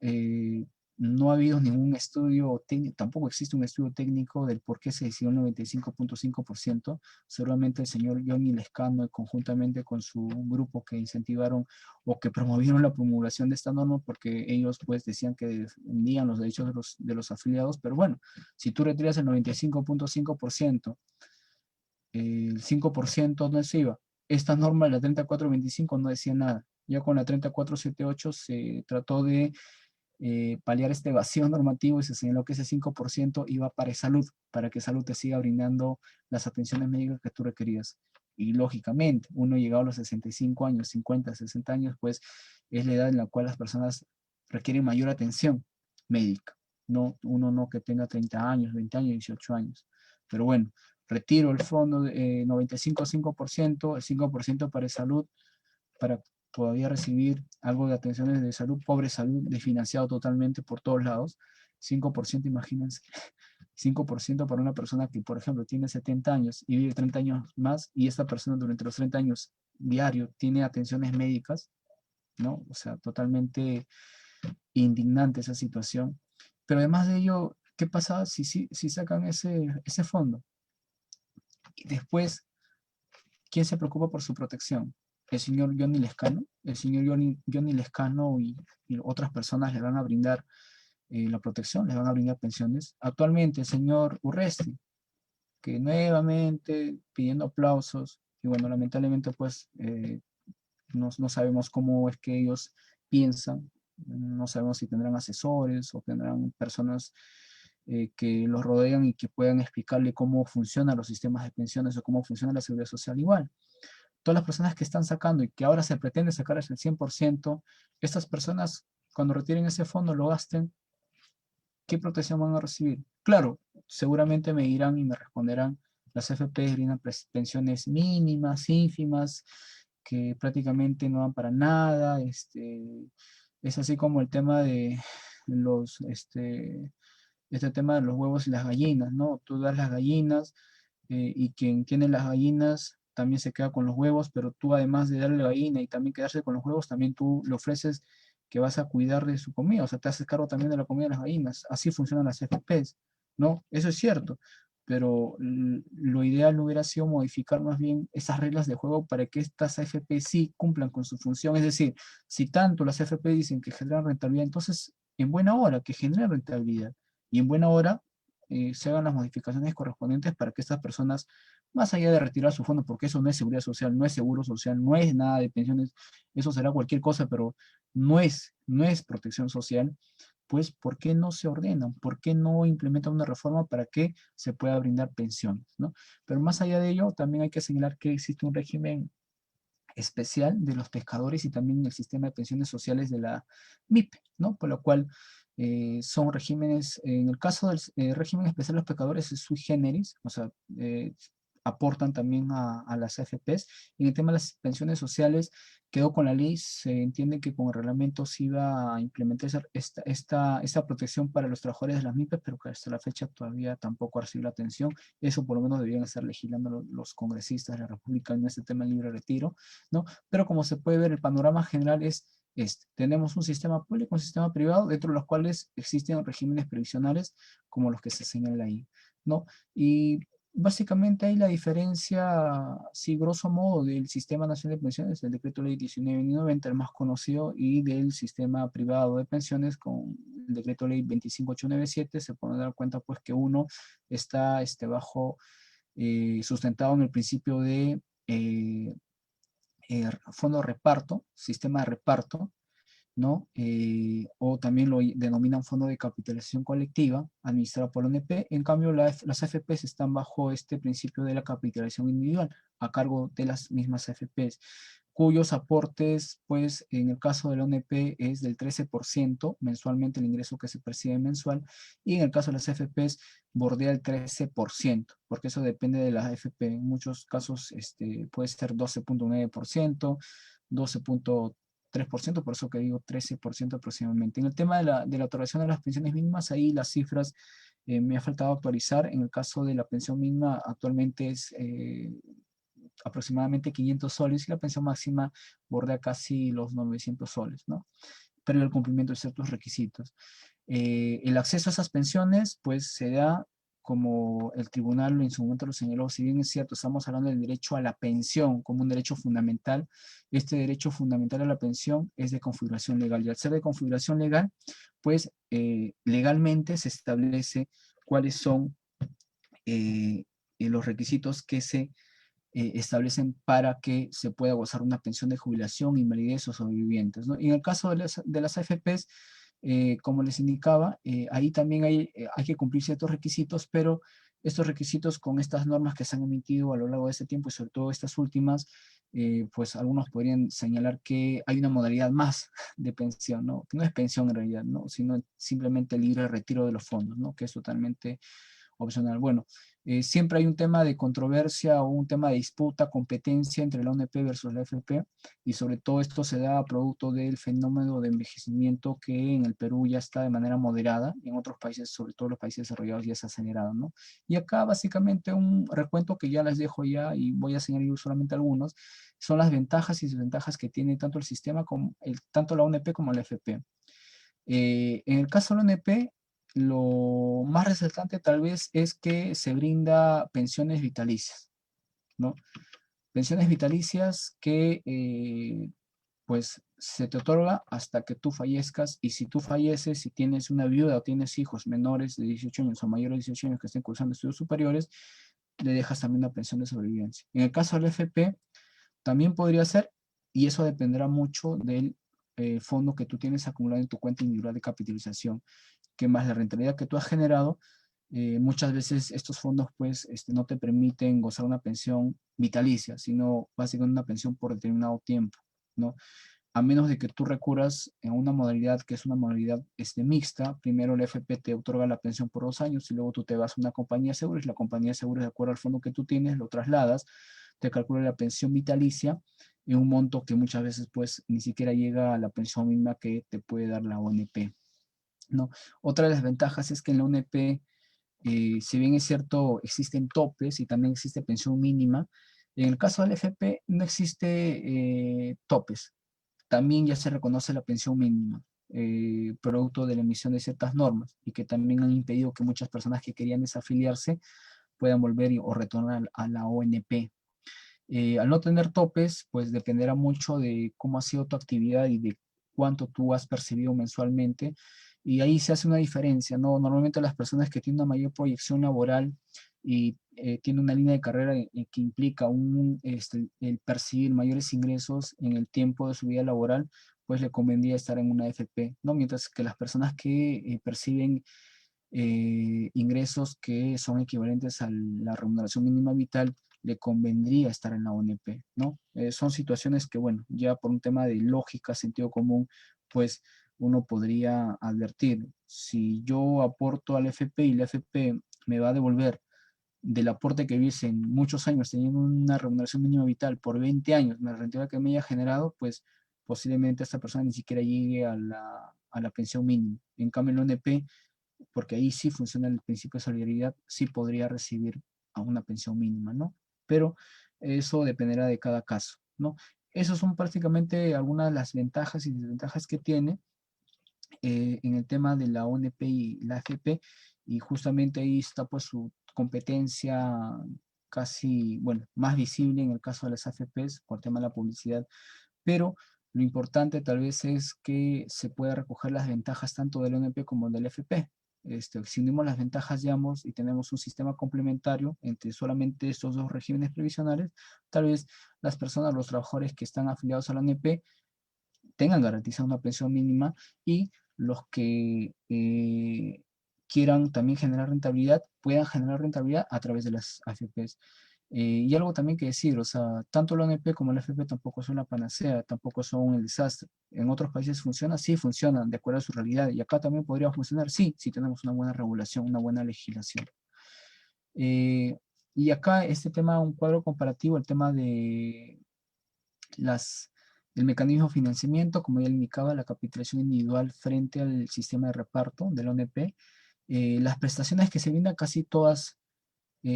eh, no ha habido ningún estudio técnico, tampoco existe un estudio técnico del por qué se decidió el 95.5%. Seguramente el señor Johnny Lescano, conjuntamente con su grupo que incentivaron o que promovieron la promulgación de esta norma, porque ellos pues decían que defendían los derechos de los afiliados, pero bueno, si tú retiras el 95.5%, el 5% no se iba. Esta norma, la 3425, no decía nada. Ya con la 3478 se trató de paliar este vacío normativo y se señaló que ese 5% iba para salud, para que salud te siga brindando las atenciones médicas que tú requerías. Y lógicamente, uno llegado a los 65 años, 50, 60 años, pues es la edad en la cual las personas requieren mayor atención médica. No, uno no que tenga 30 años, 20 años, 18 años. Pero bueno, retiro el fondo de 95,5%, el 5% para salud, para todavía recibir algo de atenciones de salud, pobre salud, desfinanciado totalmente por todos lados. 5%, imagínense, 5% para una persona que, por ejemplo, tiene 70 años y vive 30 años más, y esta persona durante los 30 años diario tiene atenciones médicas, ¿no? O sea, totalmente indignante esa situación. Pero además de ello, ¿qué pasa si sacan ese fondo? Y después, ¿quién se preocupa por su protección? El señor Johnny Lescano. El señor Johnny Lescano y otras personas le van a brindar la protección, les van a brindar pensiones. Actualmente el señor Urresti, que nuevamente pidiendo aplausos, y bueno, lamentablemente pues no sabemos cómo es que ellos piensan, no sabemos si tendrán asesores o tendrán personas que los rodean y que puedan explicarle cómo funcionan los sistemas de pensiones o cómo funciona la seguridad social igual. Todas las personas que están sacando y que ahora se pretende sacar el 100%, estas personas cuando retiren ese fondo lo gasten, ¿qué protección van a recibir? Claro, seguramente me dirán y me responderán, las FP brindan pensiones mínimas, ínfimas, que prácticamente no dan para nada. Es así como el tema de los, este tema de los huevos y las gallinas, ¿no? Tú das las gallinas y quien tiene las gallinas también se queda con los huevos, pero tú además de darle la gallina y también quedarse con los huevos, también tú le ofreces que vas a cuidar de su comida, o sea, te haces cargo también de la comida de las gallinas. Así funcionan las FPs, ¿no? Eso es cierto, pero lo ideal no hubiera sido modificar más bien esas reglas de juego para que estas AFP sí cumplan con su función. Es decir, si tanto las AFP dicen que generan rentabilidad, entonces en buena hora que generen rentabilidad y en buena hora se hagan las modificaciones correspondientes para que estas personas, más allá de retirar su fondo, porque eso no es seguridad social, no es seguro social, no es nada de pensiones, eso será cualquier cosa, pero no es protección social, pues ¿por qué no se ordenan? ¿Por qué no implementan una reforma para que se pueda brindar pensiones, ¿no? Pero más allá de ello, también hay que señalar que existe un régimen especial de los pescadores y también el sistema de pensiones sociales de la MIP, ¿no? Por lo cual son regímenes, en el caso del régimen especial de los pescadores es sui generis, o sea, aportan también a las AFPs. Y en el tema de las pensiones sociales, quedó con la ley, se entiende que con el reglamento se iba a implementar esta protección para los trabajadores de las MIPES, pero que hasta la fecha todavía tampoco ha recibido la atención. Eso por lo menos deberían estar legislando los congresistas de la República en este tema de libre retiro, ¿no? Pero como se puede ver, el panorama general es tenemos un sistema público, un sistema privado, dentro de los cuales existen regímenes previsionales como los que se señalan ahí, ¿no? Y básicamente hay la diferencia, sí, grosso modo, del Sistema Nacional de Pensiones, el Decreto Ley 19.90, el más conocido, y del sistema privado de pensiones con el Decreto Ley 25.897. Se pueden dar cuenta pues que uno está sustentado en el principio de fondo de reparto, sistema de reparto, ¿no? O también lo denominan fondo de capitalización colectiva, administrado por la ONP. En cambio, las AFPs están bajo este principio de la capitalización individual, a cargo de las mismas AFPs, cuyos aportes, pues, en el caso de la ONP es del 13% mensualmente el ingreso que se percibe mensual, y en el caso de las AFPs bordea el 13%, porque eso depende de la AFP. En muchos casos puede ser 12.9%, 12.3%, por eso que digo 13% aproximadamente. En el tema de la otorgación de las pensiones mínimas, ahí las cifras me ha faltado actualizar. En el caso de la pensión mínima, actualmente es aproximadamente 500 soles y la pensión máxima bordea casi los 900 soles, ¿no? Pero el cumplimiento de ciertos requisitos. El acceso a esas pensiones, pues se da como el tribunal en su momento lo señaló. Si bien es cierto, estamos hablando del derecho a la pensión como un derecho fundamental, este derecho fundamental a la pensión es de configuración legal. Y al ser de configuración legal, pues legalmente se establece cuáles son los requisitos que se establecen para que se pueda gozar una pensión de jubilación, invalidez o sobrevivientes, ¿no? Y en el caso de las AFPs, como les indicaba, ahí también hay que cumplir ciertos requisitos, pero estos requisitos con estas normas que se han emitido a lo largo de este tiempo y sobre todo estas últimas, pues algunos podrían señalar que hay una modalidad más de pensión, ¿no? Que no es pensión en realidad, ¿no? Sino simplemente el libre retiro de los fondos, ¿no? Que es totalmente opcional. Bueno, siempre hay un tema de controversia o un tema de disputa, competencia entre la ONP versus la AFP, y sobre todo esto se da producto del fenómeno de envejecimiento que en el Perú ya está de manera moderada, y en otros países, sobre todo los países desarrollados, ya se ha acelerado, ¿no? Y acá básicamente un recuento que ya les dejo ya y voy a señalar solamente algunos, son las ventajas y desventajas que tiene tanto el sistema como tanto la ONP como la AFP. En el caso de la ONP, lo más resaltante tal vez es que se brinda pensiones vitalicias, ¿no? Pensiones vitalicias que pues se te otorga hasta que tú fallezcas, y si tú falleces, si tienes una viuda o tienes hijos menores de 18 años o mayores de 18 años que estén cursando estudios superiores, le dejas también una pensión de sobrevivencia. En el caso del FP, también podría ser, y eso dependerá mucho del fondo que tú tienes acumulado en tu cuenta individual de capitalización, que más la rentabilidad que tú has generado. Muchas veces estos fondos pues no te permiten gozar una pensión vitalicia, sino básicamente una pensión por determinado tiempo, ¿no? A menos de que tú recurras en una modalidad que es una modalidad mixta. Primero el FP te otorga la pensión por 2 años y luego tú te vas a una compañía de seguros, y la compañía de seguros, de acuerdo al fondo que tú tienes, lo trasladas, te calcula la pensión vitalicia en un monto que muchas veces pues ni siquiera llega a la pensión mínima que te puede dar la ONP, ¿no? Otra de las ventajas es que en la ONP, si bien es cierto, existen topes y también existe pensión mínima, en el caso del FP no existe topes. También ya se reconoce la pensión mínima, producto de la emisión de ciertas normas, y que también han impedido que muchas personas que querían desafiliarse puedan volver o retornar a la ONP. Al no tener topes, pues dependerá mucho de cómo ha sido tu actividad y de cuánto tú has percibido mensualmente, y ahí se hace una diferencia, ¿no? Normalmente las personas que tienen una mayor proyección laboral y tienen una línea de carrera que implica el percibir mayores ingresos en el tiempo de su vida laboral, pues le convendría estar en una AFP, ¿no? Mientras que las personas que perciben ingresos que son equivalentes a la remuneración mínima vital, le convendría estar en la ONP, ¿no? Son situaciones que, bueno, ya por un tema de lógica, sentido común, pues uno podría advertir. Si yo aporto al FP y la FP me va a devolver del aporte que hubiese en muchos años teniendo una remuneración mínima vital por 20 años, la rentabilidad que me haya generado, pues posiblemente esta persona ni siquiera llegue a la pensión mínima. En cambio, en la ONP, porque ahí sí funciona el principio de solidaridad, sí podría recibir a una pensión mínima, ¿no? Pero eso dependerá de cada caso, ¿no? Esas son prácticamente algunas de las ventajas y desventajas que tiene en el tema de la ONP y la AFP, y justamente ahí está pues su competencia casi, bueno, más visible en el caso de las AFPs por tema de la publicidad, pero lo importante tal vez es que se pueda recoger las ventajas tanto del ONP como del FP. Si unimos las ventajas, digamos, y tenemos un sistema complementario entre solamente estos dos regímenes previsionales, tal vez las personas, los trabajadores que están afiliados a la ONP tengan garantizada una pensión mínima, y los que quieran también generar rentabilidad, puedan generar rentabilidad a través de las AFPs. Y algo también que decir, o sea, tanto la ONP como la AFP tampoco son la panacea, tampoco son el desastre. En otros países funciona, sí funcionan de acuerdo a su realidad, y acá también podría funcionar, sí, si tenemos una buena regulación, una buena legislación. Y acá este tema, un cuadro comparativo, el tema de las, el mecanismo de financiamiento, como ya le indicaba, la capitalización individual frente al sistema de reparto de la ONP. Las prestaciones que se brindan, casi todas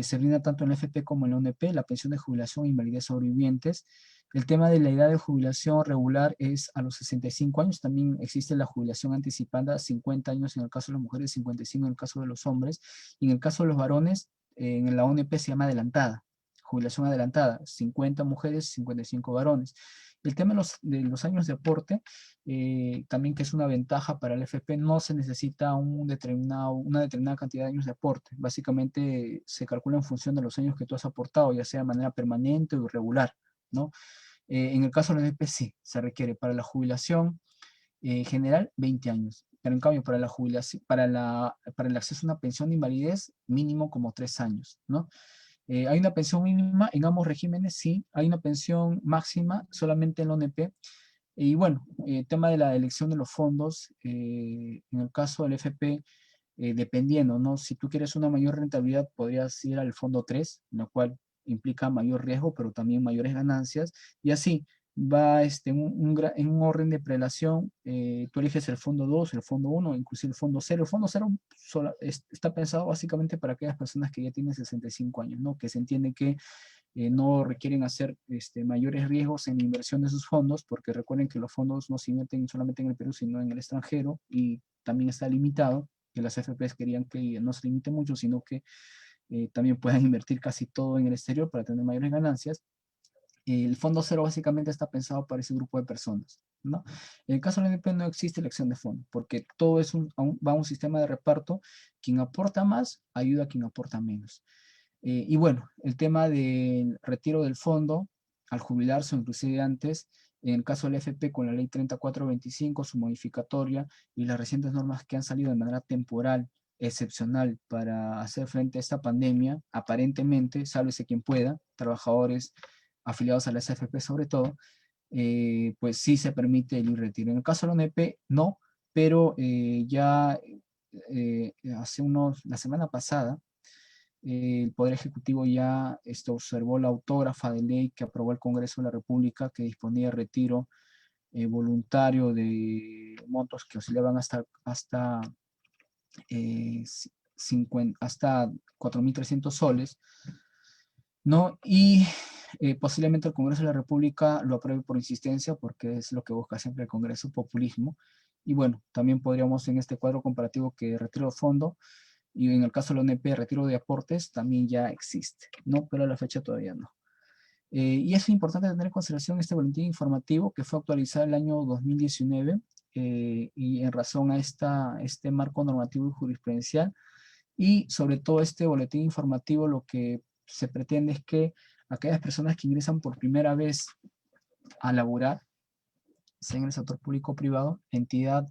se brinda tanto en la FP como en la ONP, la pensión de jubilación, invalidez sobrevivientes. El tema de la edad de jubilación regular es a los 65 años. También existe la jubilación anticipada, 50 años en el caso de las mujeres, 55 en el caso de los hombres. Y en el caso de los varones, en la ONP se llama adelantada, jubilación adelantada, 50 mujeres, 55 varones. El tema de los años de aporte, también que es una ventaja para el FP, no se necesita una determinada cantidad de años de aporte. Básicamente se calcula en función de los años que tú has aportado, ya sea de manera permanente o irregular, ¿no? En el caso del FP sí, se requiere para la jubilación general 20 años. pero en cambio para la jubilación, para el acceso a una pensión de invalidez, mínimo como 3 años, ¿no? ¿Hay una pensión mínima en ambos regímenes? Sí. ¿Hay una pensión máxima solamente en la ONP? Y bueno, el tema de la elección de los fondos, en el caso del FP, dependiendo, ¿no? Si tú quieres una mayor rentabilidad, podrías ir al fondo 3, lo cual implica mayor riesgo, pero también mayores ganancias. Y así va en un orden de prelación. Tú eliges el fondo 2, el fondo 1, inclusive el fondo 0. El fondo 0 está pensado básicamente para aquellas personas que ya tienen 65 años, ¿no? Que se entiende que no requieren hacer mayores riesgos en la inversión de sus fondos, porque recuerden que los fondos no se invierten solamente en el Perú, sino en el extranjero, y también está limitado, que las FPs querían que no se limite mucho, sino que también puedan invertir casi todo en el exterior para tener mayores ganancias. El fondo cero básicamente está pensado para ese grupo de personas, ¿no? En el caso del NP no existe elección de fondo, porque todo va a un sistema de reparto. Quien aporta más ayuda a quien aporta menos. Y bueno, el tema del retiro del fondo al jubilarse o inclusive antes, en el caso del FP con la ley 3425, su modificatoria y las recientes normas que han salido de manera temporal, excepcional, para hacer frente a esta pandemia, aparentemente, sálvese quien pueda, trabajadores afiliados a la SFP sobre todo, pues sí se permite el retiro. En el caso de la ONP, no, pero ya la semana pasada, el Poder Ejecutivo ya observó la autógrafa de ley que aprobó el Congreso de la República, que disponía de retiro voluntario de montos que oscilaban eh, hasta 4.300 soles, ¿no? Y posiblemente el Congreso de la República lo apruebe por insistencia, porque es lo que busca siempre el Congreso, populismo. Y bueno, también podríamos en este cuadro comparativo que retiro de fondo, y en el caso de la ONP, retiro de aportes, también ya existe, ¿no? Pero a la fecha todavía no. Y es importante tener en consideración este boletín informativo que fue actualizado el año 2019, y en razón a este marco normativo y jurisprudencial, y sobre todo este boletín informativo lo que se pretende es que aquellas personas que ingresan por primera vez a laborar, sea en el sector público o privado, entidad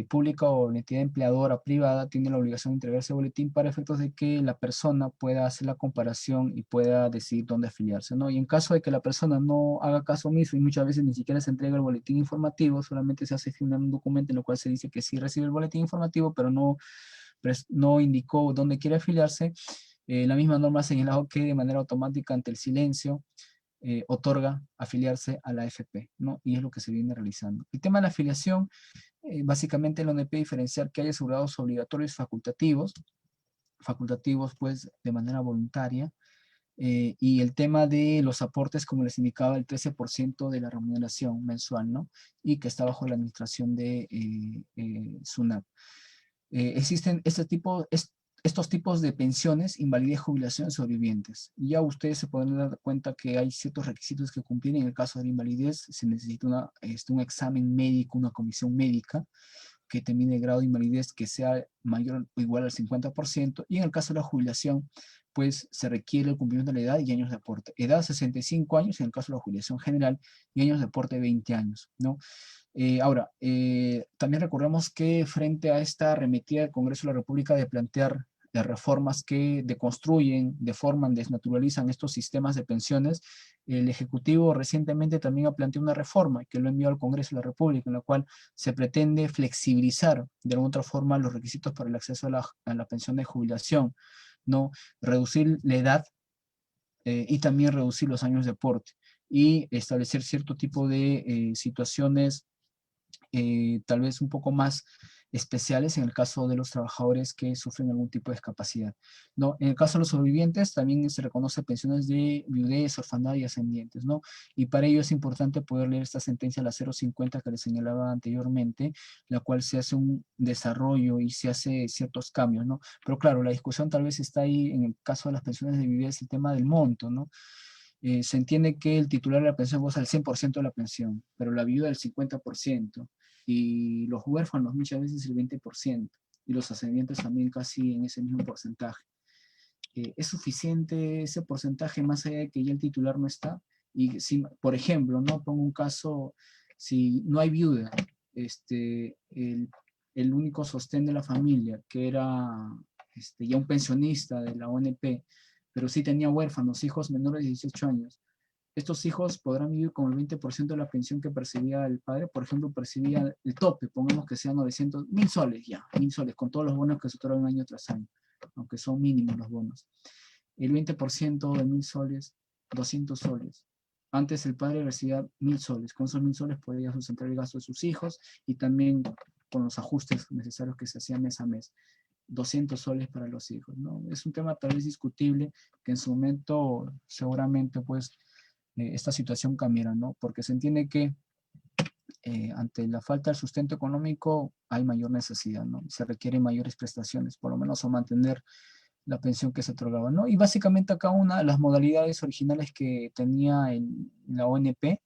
pública o la entidad empleadora privada tiene la obligación de entregar ese boletín para efectos de que la persona pueda hacer la comparación y pueda decidir dónde afiliarse, ¿no? Y en caso de que la persona no haga caso omiso, y muchas veces ni siquiera se entrega el boletín informativo, solamente se hace firmar un documento en el cual se dice que sí recibe el boletín informativo, pero no indicó dónde quiere afiliarse, la misma norma ha señalado que de manera automática ante el silencio otorga afiliarse a la AFP, ¿no? Y es lo que se viene realizando. El tema de la afiliación, básicamente la ONP diferenciar que hay asegurados obligatorios facultativos pues de manera voluntaria, y el tema de los aportes, como les indicaba, el 13% de la remuneración mensual, ¿no? Y que está bajo la administración de SUNAT. Existen estos tipos de pensiones, invalidez, jubilación, sobrevivientes. Ya ustedes se podrán dar cuenta que hay ciertos requisitos que cumplir. En el caso de la invalidez se necesita un examen médico, una comisión médica que determine el grado de invalidez que sea mayor o igual al 50%, y en el caso de la jubilación, pues se requiere el cumplimiento de la edad y años de aporte. Edad 65 años en el caso de la jubilación general, y años de aporte 20 años, ¿no? Ahora, también recordemos que frente a esta arremetida del Congreso de la República de plantear reformas que deconstruyen, deforman, desnaturalizan estos sistemas de pensiones, el Ejecutivo recientemente también ha planteado una reforma que lo envió al Congreso de la República, en la cual se pretende flexibilizar de alguna otra forma los requisitos para el acceso a la pensión de jubilación, ¿no? Reducir la edad, y también reducir los años de aporte, y establecer cierto tipo de situaciones tal vez un poco más especiales en el caso de los trabajadores que sufren algún tipo de discapacidad, ¿no? En el caso de los sobrevivientes también se reconoce pensiones de viudez, orfandad y ascendientes, ¿no? Y para ello es importante poder leer esta sentencia, la 050 que les señalaba anteriormente, la cual se hace un desarrollo y se hace ciertos cambios, ¿no? Pero claro, la discusión tal vez está ahí en el caso de las pensiones de viudez, el tema del monto, ¿no? Se entiende que el titular de la pensión goza del 100% de la pensión, pero la viuda del 50%, y los huérfanos muchas veces el 20%, y los ascendientes también casi en ese mismo porcentaje. ¿Es suficiente ese porcentaje más allá de que ya el titular no está? Y si, por ejemplo, ¿no? Pongo un caso, si no hay viuda, el el único sostén de la familia, que era ya un pensionista de la ONP, pero sí tenía huérfanos, hijos menores de 18 años, estos hijos podrán vivir con el 20% de la pensión que percibía el padre. Por ejemplo, percibía el tope, pongamos que sean 900, 1000 soles ya, 1000 soles, con todos los bonos que se otorgan año tras año, aunque son mínimos los bonos. El 20% de 1000 soles, 200 soles. Antes el padre recibía 1000 soles, con esos 1000 soles podía sustentar el gasto de sus hijos y también con los ajustes necesarios que se hacían mes a mes. 200 soles para los hijos, ¿no? Es un tema tal vez discutible que en su momento seguramente pues esta situación cambiará, ¿no? Porque se entiende que ante la falta de sustento económico hay mayor necesidad, ¿no? Se requieren mayores prestaciones, por lo menos a mantener la pensión que se otorgaba, ¿no? Y básicamente acá una de las modalidades originales que tenía la ONP,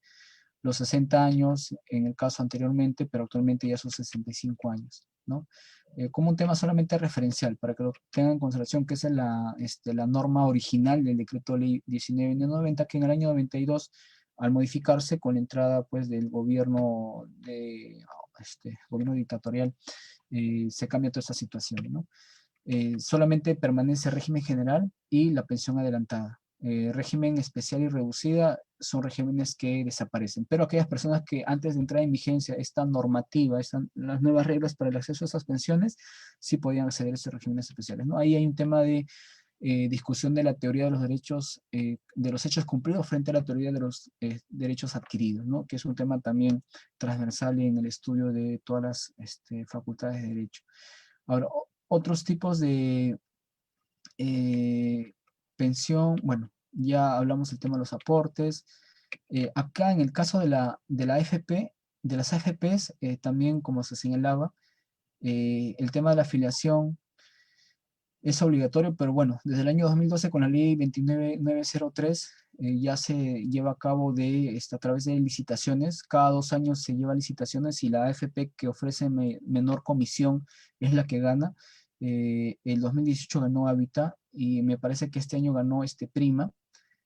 los 60 años en el caso anteriormente, pero actualmente ya son 65 años, ¿no? Como un tema solamente referencial, para que lo tengan en consideración, que esa es la norma original del decreto ley 1990, que en el año 92, al modificarse con la entrada pues del gobierno, gobierno dictatorial, se cambia toda esta situación, ¿no? Solamente permanece el régimen general y la pensión adelantada. Régimen especial y reducida son regímenes que desaparecen, pero aquellas personas que antes de entrar en vigencia esta normativa, las nuevas reglas para el acceso a esas pensiones, sí podían acceder a esos regímenes especiales, ¿no? Ahí hay un tema de discusión de la teoría de los derechos, de los hechos cumplidos frente a la teoría de los derechos adquiridos, ¿no? Que es un tema también transversal en el estudio de todas las facultades de derecho. Ahora, otros tipos de pensión, bueno, ya hablamos del tema de los aportes. Acá en el caso de la AFP, de las AFPs, también como se señalaba, el tema de la afiliación es obligatorio, pero bueno, desde el año 2012 con la ley 29903 ya se lleva a cabo a través de licitaciones. Cada 2 años se lleva licitaciones y la AFP que ofrece menor comisión es la que gana. El 2018 ganó Habita y me parece que este año ganó Prima,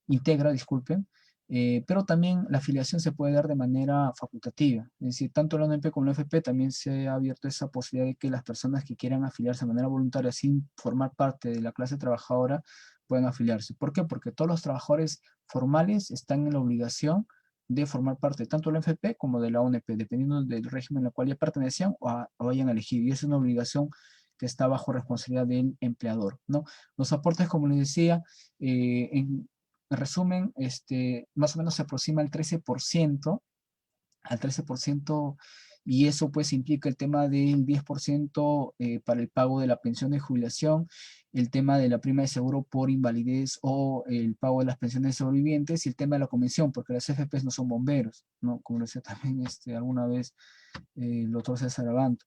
Integra, disculpen, pero también la afiliación se puede dar de manera facultativa. Es decir, tanto la ONP como la FP también se ha abierto esa posibilidad de que las personas que quieran afiliarse de manera voluntaria sin formar parte de la clase trabajadora puedan afiliarse. ¿Por qué? Porque todos los trabajadores formales están en la obligación de formar parte tanto de la FP como de la ONP, dependiendo del régimen al cual ya pertenecían o hayan elegido. Y es una obligación que está bajo responsabilidad del empleador, ¿no? Los aportes, como les decía, en resumen, más o menos se aproxima al 13%, y eso pues implica el tema del 10% para el pago de la pensión de jubilación, el tema de la prima de seguro por invalidez o el pago de las pensiones de sobrevivientes y el tema de la comisión, porque las FPs no son bomberos, ¿no? Como lo decía también alguna vez el doctor César Abanto,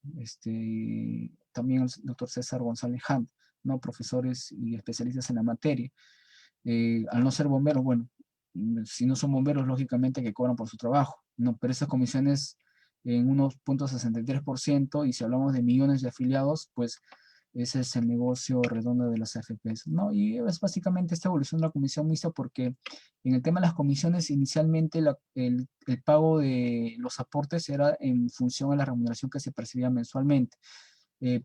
también el doctor César González Hunt, ¿no? Profesores y especialistas en la materia. Al no ser bomberos, bueno, si no son bomberos, lógicamente que cobran por su trabajo, ¿no? Pero esas comisiones en unos 0.63%, y si hablamos de millones de afiliados, pues ese es el negocio redondo de las AFPs, ¿no? Y es básicamente esta evolución de la comisión mixta, porque en el tema de las comisiones, inicialmente el pago de los aportes era en función a la remuneración que se percibía mensualmente.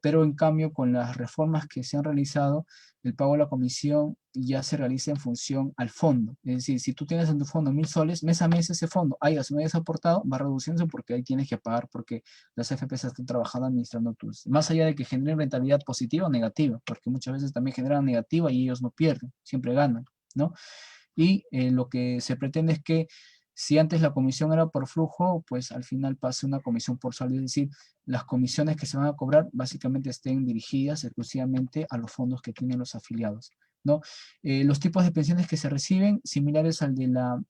Pero en cambio con las reformas que se han realizado, el pago de la comisión ya se realiza en función al fondo. Es decir, si tú tienes en tu fondo 1000 soles, mes a mes ese fondo, hayas o no hayas aportado, va reduciéndose porque ahí tienes que pagar, porque las FPs están trabajando administrando tus, más allá de que generen rentabilidad positiva o negativa, porque muchas veces también generan negativa y ellos no pierden, siempre ganan, ¿no? Y lo que se pretende es que si antes la comisión era por flujo, pues al final pase una comisión por saldo, es decir, las comisiones que se van a cobrar básicamente estén dirigidas exclusivamente a los fondos que tienen los afiliados, ¿no? Los tipos de pensiones que se reciben, similares al de la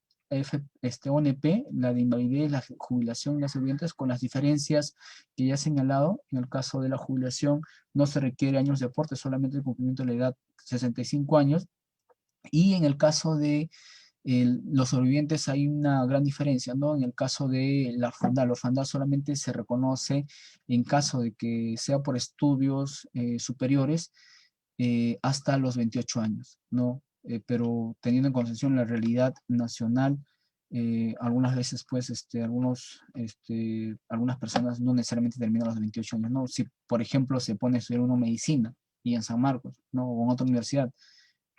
ONP, la de invalidez, la jubilación y las evidentes, con las diferencias que ya he señalado. En el caso de la jubilación no se requiere años de aporte, solamente el cumplimiento de la edad 65 años, y en el caso de los sobrevivientes hay una gran diferencia, ¿no? En el caso de la orfandad, la orfandad solamente se reconoce en caso de que sea por estudios superiores hasta los 28 años, ¿no? Pero teniendo en consideración la realidad nacional, Algunas veces, pues, algunas personas no necesariamente terminan a los 28 años, ¿no? Si, por ejemplo, se pone a estudiar una medicina y en San Marcos, ¿no? O en otra universidad,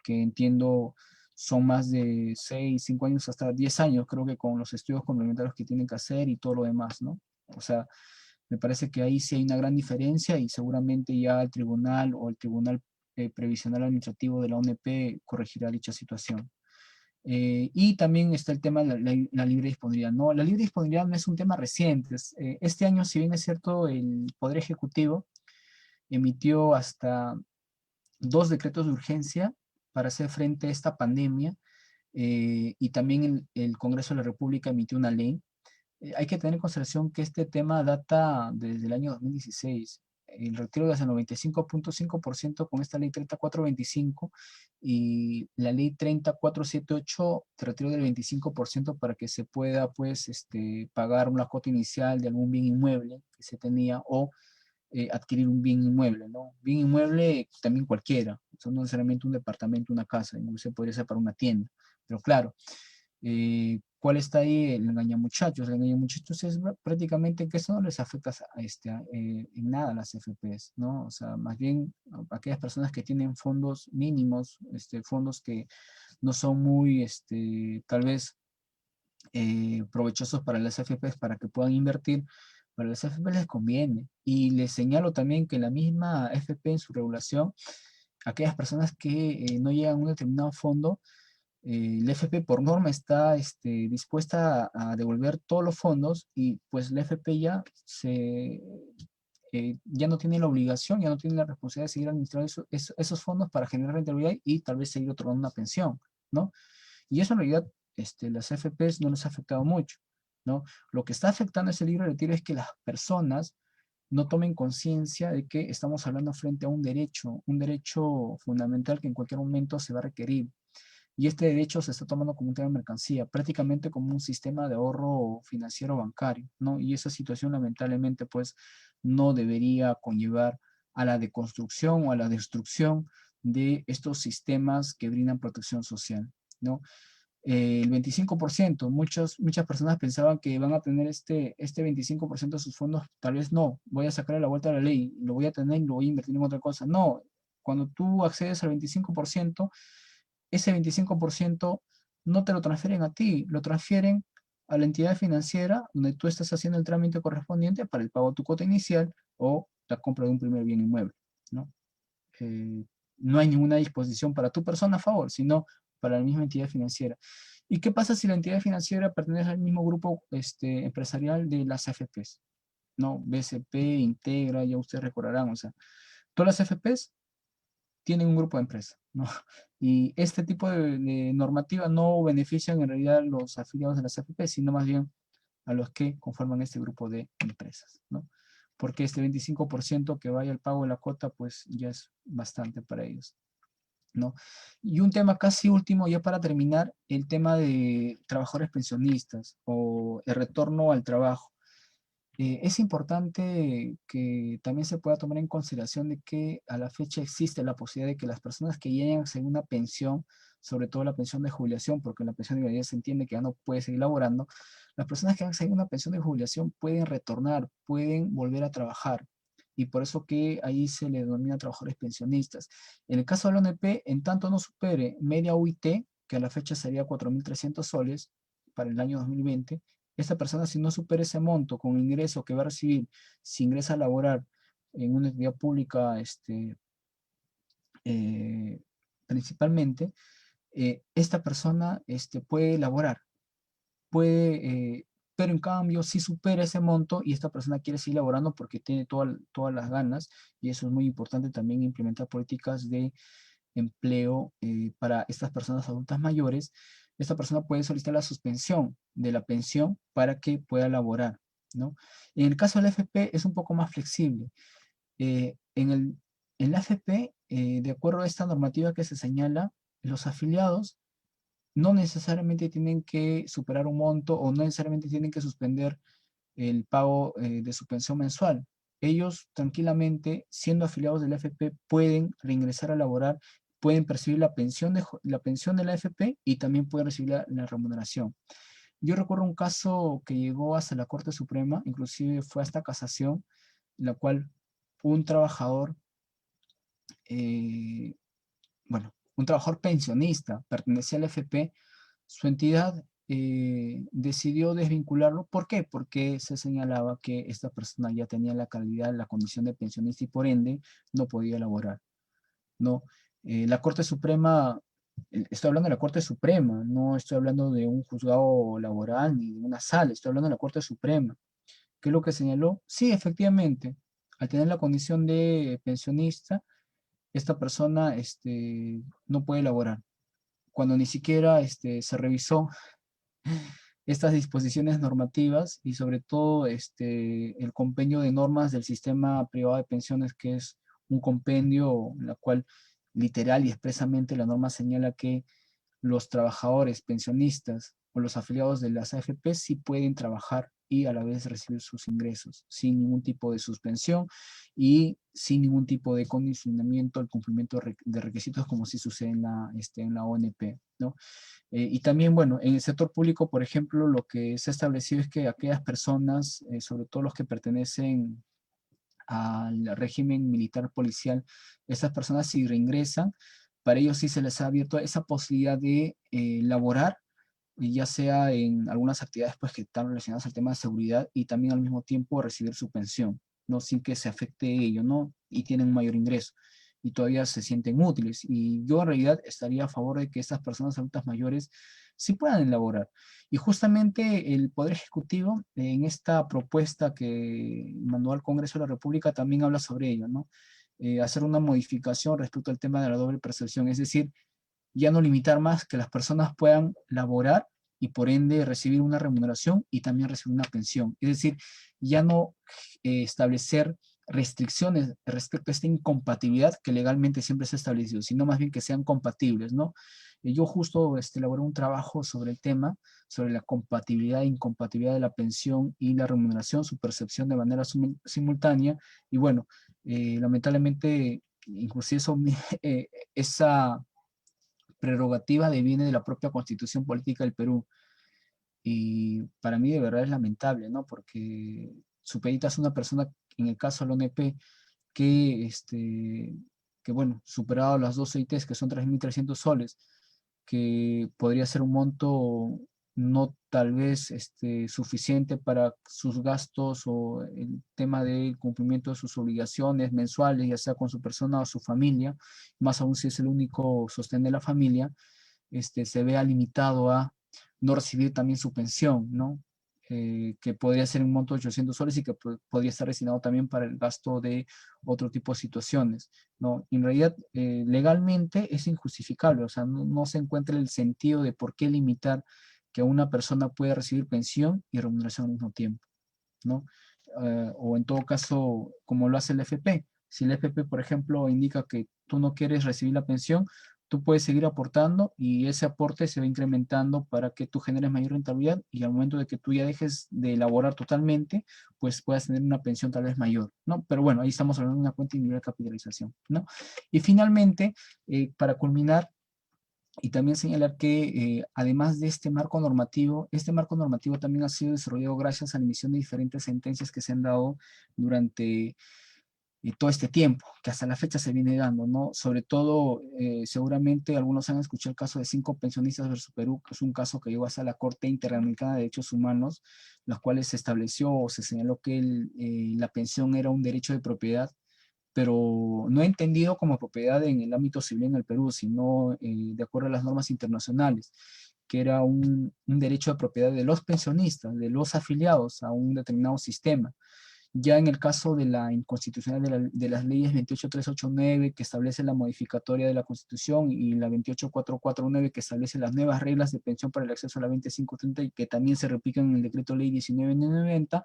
que entiendo son más de 6 5 años hasta 10 años, creo que con los estudios complementarios que tienen que hacer y todo lo demás, ¿no? O sea, me parece que ahí sí hay una gran diferencia y seguramente ya el tribunal o el tribunal previsional administrativo de la ONP corregirá dicha situación. Y también está el tema de la libre disponibilidad. No, la libre disponibilidad no es un tema reciente. Este año, si bien es cierto, el Poder Ejecutivo emitió hasta 2 decretos de urgencia para hacer frente a esta pandemia, y también el Congreso de la República emitió una ley. Hay que tener en consideración que este tema data desde el año 2016. El retiro de hasta el 95.5% con esta ley 3425 y la ley 30478 te retiro del 25% para que se pueda, pues, pagar una cuota inicial de algún bien inmueble que se tenía o adquirir un bien inmueble, ¿no? Bien inmueble también cualquiera, o sea, no necesariamente un departamento, una casa, incluso podría ser para una tienda, pero claro, ¿cuál está ahí el engañamuchachos? El engañamuchachos es prácticamente que eso no les afecta en nada a las FPs, ¿no? O sea, más bien a aquellas personas que tienen fondos mínimos, fondos que no son muy, tal vez, provechosos para las FPs para que puedan invertir, para las FP les conviene. Y les señalo también que la misma FP en su regulación, aquellas personas que no llegan a un determinado fondo, la FP por norma está dispuesta a devolver todos los fondos y pues la FP ya no tiene la obligación, ya no tiene la responsabilidad de seguir administrando esos fondos para generar rentabilidad y tal vez seguir otorgando una pensión, ¿no? Y eso en realidad las FPs no les ha afectado mucho, ¿no? Lo que está afectando ese libre retiro es que las personas no tomen conciencia de que estamos hablando frente a un derecho fundamental que en cualquier momento se va a requerir. Y este derecho se está tomando como un tema de mercancía, prácticamente como un sistema de ahorro financiero bancario, ¿no? Y esa situación lamentablemente pues no debería conllevar a la deconstrucción o a la destrucción de estos sistemas que brindan protección social, ¿no? El 25%, muchas personas pensaban que van a tener este 25% de sus fondos, tal vez no, voy a sacar a la vuelta de la ley, lo voy a tener y lo voy a invertir en otra cosa. No, cuando tú accedes al 25%, ese 25% no te lo transfieren a ti, lo transfieren a la entidad financiera donde tú estás haciendo el trámite correspondiente para el pago de tu cuota inicial o la compra de un primer bien inmueble, ¿no? Eh, no hay ninguna disposición para tu persona a favor, sino para la misma entidad financiera. ¿Y qué pasa si la entidad financiera pertenece al mismo grupo empresarial de las AFPs? ¿No? BCP, Integra, ya ustedes recordarán, o sea, todas las AFPs tienen un grupo de empresas, ¿no? Y este tipo de normativa no benefician en realidad a los afiliados de las AFP, sino más bien a los que conforman este grupo de empresas, ¿no? Porque este 25% que vaya al pago de la cuota, pues ya es bastante para ellos, ¿no? Y un tema casi último, ya para terminar, el tema de trabajadores pensionistas o el retorno al trabajo. Es importante que también se pueda tomar en consideración de que a la fecha existe la posibilidad de que las personas que lleguen a una pensión, sobre todo la pensión de jubilación, porque en la pensión de invalidez se entiende que ya no puede seguir laborando, las personas que han una pensión de jubilación pueden retornar, pueden volver a trabajar. Y por eso que ahí se le denomina trabajadores pensionistas. En el caso de la ONP, en tanto no supere media UIT, que a la fecha sería 4.300 soles para el año 2020, esta persona, si no supera ese monto con el ingreso que va a recibir, si ingresa a laborar en una entidad pública eh, principalmente, esta persona puede laborar, puede, pero en cambio, si supera ese monto y esta persona quiere seguir laborando porque tiene todas las ganas, y eso es muy importante también implementar políticas de empleo para estas personas adultas mayores, esta persona puede solicitar la suspensión de la pensión para que pueda laborar, ¿no? En el caso de la AFP es un poco más flexible. En la AFP, de acuerdo a esta normativa que se señala, los afiliados no necesariamente tienen que superar un monto o no necesariamente tienen que suspender el pago de su pensión mensual. Ellos tranquilamente, siendo afiliados de la AFP, pueden reingresar a laborar, pueden percibir la pensión de la AFP y también pueden recibir la remuneración. Yo recuerdo un caso que llegó hasta la Corte Suprema, inclusive fue hasta casación, en la cual un trabajador, eh, bueno, un trabajador pensionista, pertenecía al FP, su entidad decidió desvincularlo. ¿Por qué? Porque se señalaba que esta persona ya tenía la calidad, la condición de pensionista y por ende no podía elaborar, ¿no? La Corte Suprema, estoy hablando de la Corte Suprema, no estoy hablando de un juzgado laboral ni de una sala, estoy hablando de la Corte Suprema. ¿Qué es lo que señaló? Sí, efectivamente, al tener la condición de pensionista, esta persona no puede elaborar. Cuando ni siquiera se revisó estas disposiciones normativas y sobre todo el compendio de normas del sistema privado de pensiones, que es un compendio en la cual literal y expresamente la norma señala que los trabajadores pensionistas o los afiliados de las AFP sí pueden trabajar y a la vez recibir sus ingresos sin ningún tipo de suspensión y sin ningún tipo de condicionamiento al cumplimiento de requisitos como si sucede en la ONP, ¿no? Y también, bueno, en el sector público, por ejemplo, lo que se ha establecido es que aquellas personas, sobre todo los que pertenecen al régimen militar policial, estas personas si reingresan, para ellos sí se les ha abierto esa posibilidad de laborar, ya sea en algunas actividades pues, que están relacionadas al tema de seguridad y también al mismo tiempo recibir su pensión, ¿no? Sin que se afecte ello, ¿no? Y tienen un mayor ingreso y todavía se sienten útiles. Y yo en realidad estaría a favor de que estas personas adultas mayores sí puedan elaborar. Y justamente el Poder Ejecutivo, en esta propuesta que mandó al Congreso de la República, también habla sobre ello, ¿no? Hacer una modificación respecto al tema de la doble percepción, es decir, ya no limitar más, que las personas puedan laborar y por ende recibir una remuneración y también recibir una pensión. Es decir, ya no establecer restricciones respecto a esta incompatibilidad que legalmente siempre se ha establecido, sino más bien que sean compatibles, ¿no? Yo justo elaboré un trabajo sobre el tema, sobre la compatibilidad e incompatibilidad de la pensión y la remuneración, su percepción de manera simultánea, y bueno, lamentablemente, inclusive eso, esa prerrogativa deviene de la propia Constitución Política del Perú. Y para mí de verdad es lamentable, ¿no? Porque supedita es una persona, en el caso de la ONP, que, que bueno, superado las dos CITs, que son 3.300 soles, que podría ser un monto no tal vez suficiente para sus gastos o el tema del cumplimiento de sus obligaciones mensuales, ya sea con su persona o su familia, más aún si es el único sostén de la familia, se vea limitado a no recibir también su pensión, ¿no? Que podría ser un monto de 800 soles y que podría estar destinado también para el gasto de otro tipo de situaciones, ¿no? En realidad, legalmente es injustificable, o sea, no se encuentra el sentido de por qué limitar que una persona pueda recibir pensión y remuneración al mismo tiempo, ¿no? O en todo caso, como lo hace el FP. Si el FP, por ejemplo, indica que tú no quieres recibir la pensión, tú puedes seguir aportando y ese aporte se va incrementando para que tú generes mayor rentabilidad y al momento de que tú ya dejes de elaborar totalmente, pues puedas tener una pensión tal vez mayor, ¿no? Pero bueno, ahí estamos hablando de una cuenta individual de capitalización, ¿no? Y finalmente, para culminar, y también señalar que además de este marco normativo también ha sido desarrollado gracias a la emisión de diferentes sentencias que se han dado durante todo este tiempo, que hasta la fecha se viene dando, ¿no? Sobre todo, seguramente algunos han escuchado el caso de 5 pensionistas versus Perú, que es un caso que llegó hasta la Corte Interamericana de Derechos Humanos, los cuales se estableció o se señaló que la pensión era un derecho de propiedad, pero no entendido como propiedad en el ámbito civil en el Perú, sino de acuerdo a las normas internacionales, que era un derecho de propiedad de los pensionistas, de los afiliados a un determinado sistema. Ya en el caso de la inconstitucionalidad de las leyes 28389 que establece la modificatoria de la Constitución y la 28449 que establece las nuevas reglas de pensión para el acceso a la 2530 y que también se replican en el decreto ley 1990,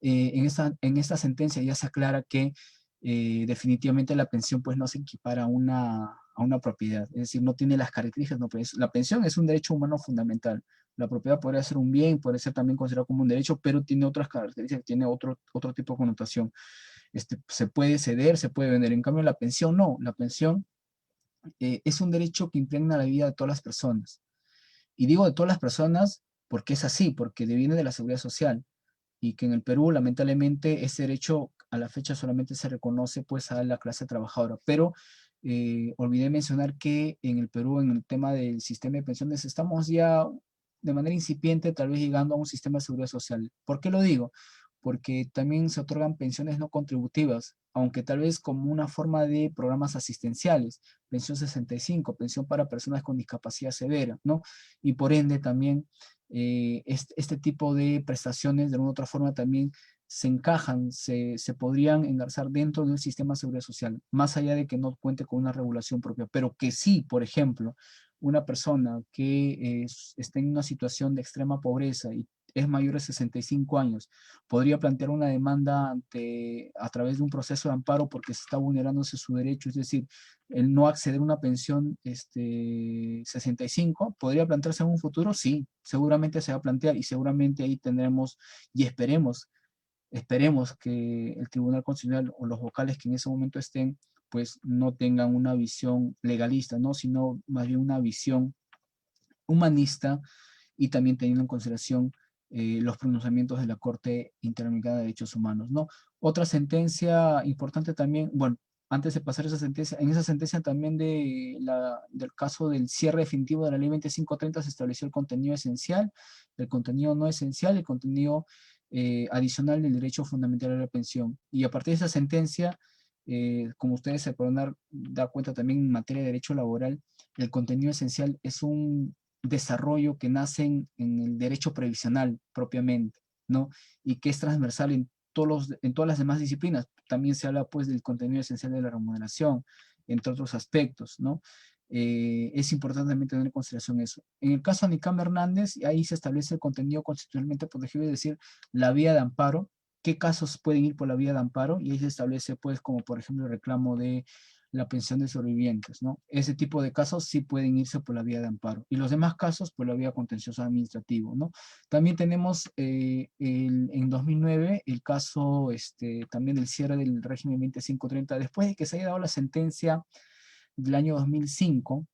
en esta sentencia ya se aclara que definitivamente la pensión pues no se equipara a una propiedad, es decir, no tiene las características, no, pues, la pensión es un derecho humano fundamental. La propiedad podría ser un bien, puede ser también considerado como un derecho, pero tiene otras características, tiene otro tipo de connotación. Se puede ceder, se puede vender. En cambio, la pensión no. La pensión es un derecho que impregna la vida de todas las personas. Y digo de todas las personas porque es así, porque deviene de la seguridad social, y que en el Perú, lamentablemente, ese derecho a la fecha solamente se reconoce pues a la clase trabajadora. Pero olvidé mencionar que en el Perú, en el tema del sistema de pensiones, estamos ya de manera incipiente, tal vez llegando a un sistema de seguridad social. ¿Por qué lo digo? Porque también se otorgan pensiones no contributivas, aunque tal vez como una forma de programas asistenciales, pensión 65, pensión para personas con discapacidad severa, ¿no? Y por ende también este tipo de prestaciones de alguna otra forma también se encajan, se podrían engarzar dentro del sistema de seguridad social, más allá de que no cuente con una regulación propia, pero que sí, por ejemplo, una persona que está en una situación de extrema pobreza y es mayor de 65 años, podría plantear una demanda a través de un proceso de amparo porque se está vulnerándose su derecho, es decir, el no acceder a una pensión 65, ¿podría plantearse en un futuro? Sí, seguramente se va a plantear y seguramente ahí tendremos y esperemos que el Tribunal Constitucional o los vocales que en ese momento estén, pues no tengan una visión legalista, ¿no? Sino más bien una visión humanista y también teniendo en consideración los pronunciamientos de la Corte Interamericana de Derechos Humanos, ¿no? Otra sentencia importante también, bueno, antes de pasar esa sentencia, en esa sentencia también del caso del cierre definitivo de la ley 2530 se estableció el contenido esencial, el contenido no esencial, el contenido adicional del derecho fundamental a la pensión. Y a partir de esa sentencia, como ustedes se podrán dar cuenta también en materia de derecho laboral, el contenido esencial es un desarrollo que nace en el derecho previsional propiamente, ¿no? Y que es transversal en todas las demás disciplinas. También se habla pues del contenido esencial de la remuneración, entre otros aspectos, ¿no? Es importante también tener en consideración eso. En el caso de Anicam Hernández, ahí se establece el contenido constitucionalmente protegido, es decir, la vía de amparo, qué casos pueden ir por la vía de amparo, y ahí se establece pues como por ejemplo el reclamo de la pensión de sobrevivientes, ¿no? Ese tipo de casos sí pueden irse por la vía de amparo y los demás casos por la vía contencioso administrativo, ¿no? También tenemos en 2009 el caso también del cierre del régimen 2530, después de que se haya dado la sentencia del año 2005,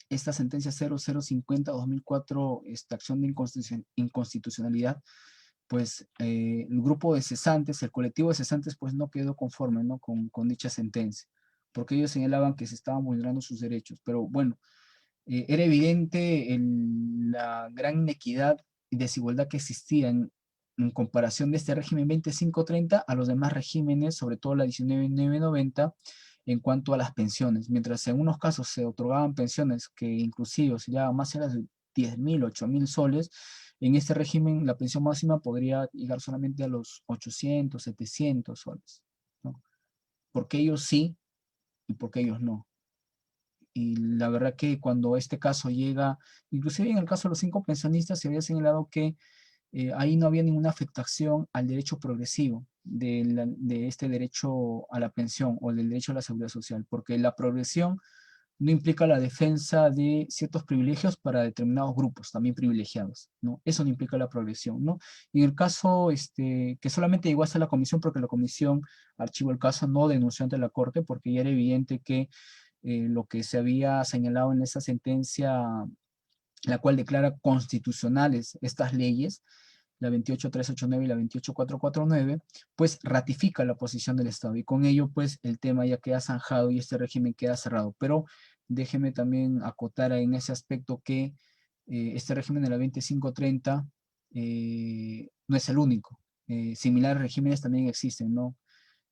esta sentencia 0050-2004, esta acción de inconstitucionalidad, pues el grupo de cesantes, el colectivo de cesantes, pues no quedó conforme, ¿no? con dicha sentencia, porque ellos señalaban que se estaban vulnerando sus derechos. Pero bueno, era evidente la gran inequidad y desigualdad que existía en comparación de este régimen 2530 a los demás regímenes, sobre todo la 1990, en cuanto a las pensiones. Mientras en unos casos se otorgaban pensiones que inclusive se llegaban más allá de 10.000, 8.000 soles, en este régimen la pensión máxima podría llegar solamente a los 800, 700 soles, ¿no? Porque ellos sí y porque ellos no. Y la verdad que cuando este caso llega, inclusive en el caso de los 5 pensionistas, se había señalado que ahí no había ninguna afectación al derecho progresivo de este derecho a la pensión o del derecho a la seguridad social, porque la progresión no implica la defensa de ciertos privilegios para determinados grupos también privilegiados, ¿no? Eso no implica la progresión, ¿no? Y en el caso que solamente llegó hasta la comisión porque la comisión archivó el caso, no denunció ante la Corte porque ya era evidente que lo que se había señalado en esa sentencia, la cual declara constitucionales estas leyes, la 28389 y la 28449, pues ratifica la posición del Estado y con ello pues el tema ya queda zanjado y este régimen queda cerrado. Pero déjeme también acotar en ese aspecto que este régimen de la 2530 no es el único. Similares regímenes también existen, ¿no?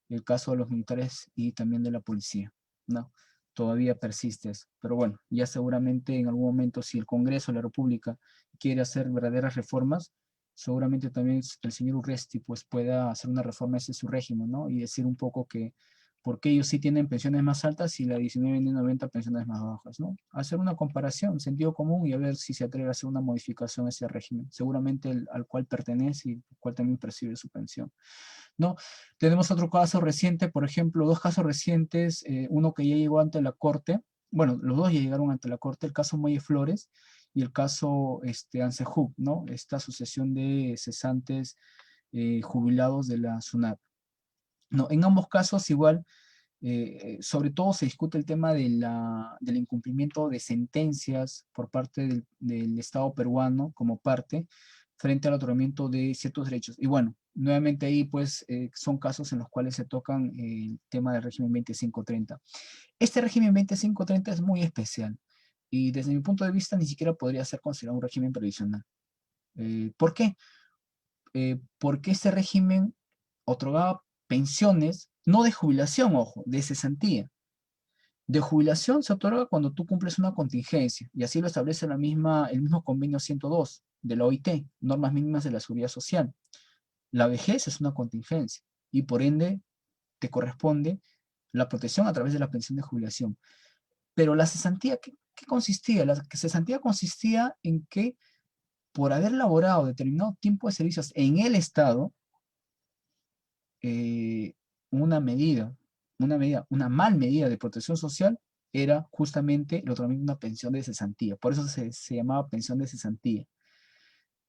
El caso de los militares y también de la policía, ¿no? Todavía persiste eso. Pero bueno, ya seguramente en algún momento si el Congreso de la República quiere hacer verdaderas reformas, seguramente también el señor Urresti pues pueda hacer una reforma a ese su régimen, ¿no? Y decir un poco que porque ellos sí tienen pensiones más altas y la 1990 pensiones más bajas, ¿no? Hacer una comparación, sentido común y a ver si se atreve a hacer una modificación a ese régimen, seguramente al cual pertenece y el cual también percibe su pensión, ¿no? Tenemos otro caso reciente, por ejemplo, 2 casos recientes, uno que ya llegó ante la Corte, bueno, los dos ya llegaron ante la Corte, el caso Muelle Flores y el caso ANSEJUB, ¿no? Esta asociación de cesantes jubilados de la SUNAT. No, en ambos casos igual Sobre todo se discute el tema del incumplimiento de sentencias por parte del Estado peruano como parte frente al otorgamiento de ciertos derechos. Y bueno, nuevamente ahí pues son casos en los cuales se tocan el tema del régimen 2530. Este régimen 2530 es muy especial y desde mi punto de vista ni siquiera podría ser considerado un régimen previsional. ¿Por qué? Porque este régimen otorgaba pensiones, no de jubilación, ojo, de cesantía. De jubilación se otorga cuando tú cumples una contingencia, y así lo establece el mismo convenio 102 de la OIT, normas mínimas de la seguridad social. La vejez es una contingencia, y por ende te corresponde la protección a través de la pensión de jubilación. Pero la cesantía, ¿qué consistía? La cesantía consistía en que por haber laborado determinado tiempo de servicios en el Estado, eh, una medida, una mal medida de protección social era justamente el otorgamiento de una pensión de cesantía. Por eso se llamaba pensión de cesantía.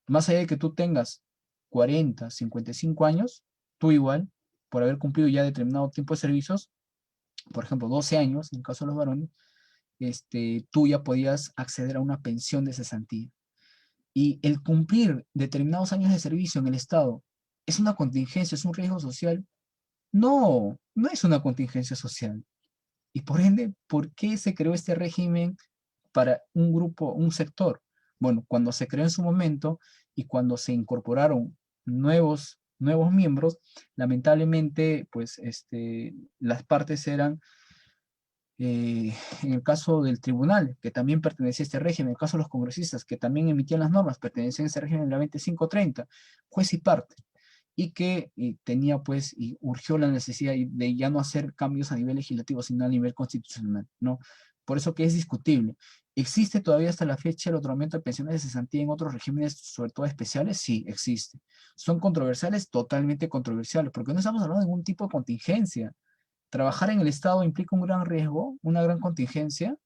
Más allá de que tú tengas 40, 55 años, tú igual, por haber cumplido ya determinado tiempo de servicios, por ejemplo, 12 años, en el caso de los varones, tú ya podías acceder a una pensión de cesantía. Y el cumplir determinados años de servicio en el Estado es una contingencia, es un riesgo social. No, no es una contingencia social. Y por ende, ¿por qué se creó este régimen para un grupo, un sector? Bueno, cuando se creó en su momento y cuando se incorporaron nuevos miembros, lamentablemente, pues las partes eran, en el caso del tribunal, que también pertenecía a este régimen, en el caso de los congresistas, que también emitían las normas, pertenecían a ese régimen de la 2530, juez y parte y que tenía pues y urgió la necesidad de ya no hacer cambios a nivel legislativo, sino a nivel constitucional, ¿no? Por eso que es discutible. ¿Existe todavía hasta la fecha el otorgamiento de pensiones de cesantía en otros regímenes, sobre todo especiales? Sí, existe. ¿Son controversiales? Totalmente controversiales, porque no estamos hablando de ningún tipo de contingencia. ¿Trabajar en el Estado implica un gran riesgo, una gran contingencia?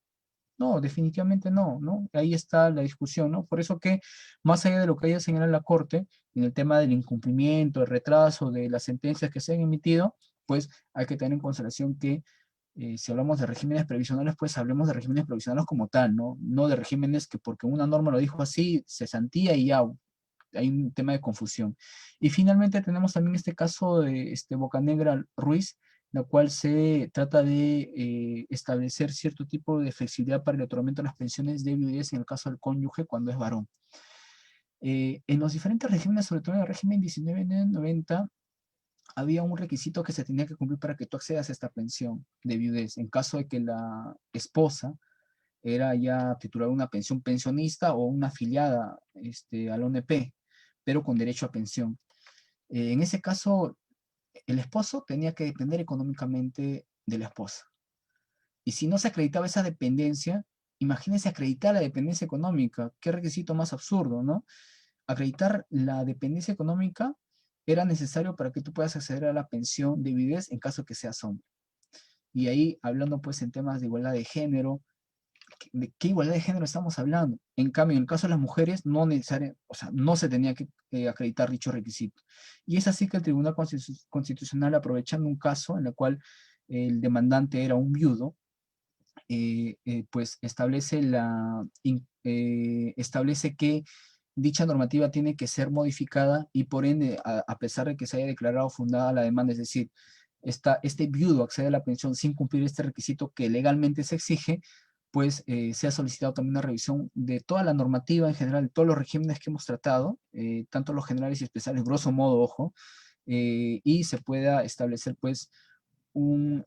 No, definitivamente no, ¿no? Ahí está la discusión, ¿no? Por eso que, más allá de lo que haya señalado la Corte, en el tema del incumplimiento, el retraso de las sentencias que se han emitido, pues hay que tener en consideración que si hablamos de regímenes previsionales, pues hablemos de regímenes previsionales como tal, ¿no? No de regímenes que porque una norma lo dijo así, cesantía y ya, hay un tema de confusión. Y finalmente tenemos también este caso de Bocanegra Ruiz, la cual se trata de establecer cierto tipo de flexibilidad para el otorgamiento de las pensiones de viudez en el caso del cónyuge cuando es varón. En los diferentes regímenes, sobre todo en el régimen 1990, había un requisito que se tenía que cumplir para que tú accedas a esta pensión de viudez, en caso de que la esposa era ya titulada una pensión pensionista o una afiliada al ONP, pero con derecho a pensión. En ese caso, el esposo tenía que depender económicamente de la esposa. Y si no se acreditaba esa dependencia, imagínense acreditar la dependencia económica, qué requisito más absurdo, ¿no? Acreditar la dependencia económica era necesario para que tú puedas acceder a la pensión de viudez en caso que seas hombre. Y ahí, hablando pues en temas de igualdad de género, ¿de qué igualdad de género estamos hablando? En cambio, en el caso de las mujeres, no necesariamente, o sea, no se tenía que acreditar dicho requisito. Y es así que el Tribunal Constitucional, aprovechando un caso en el cual el demandante era un viudo, pues establece que dicha normativa tiene que ser modificada y por ende, a pesar de que se haya declarado fundada la demanda, es decir, este viudo accede a la pensión sin cumplir este requisito que legalmente se exige, pues se ha solicitado también una revisión de toda la normativa en general, de todos los regímenes que hemos tratado, tanto los generales y especiales, grosso modo, ojo, y se pueda establecer pues un,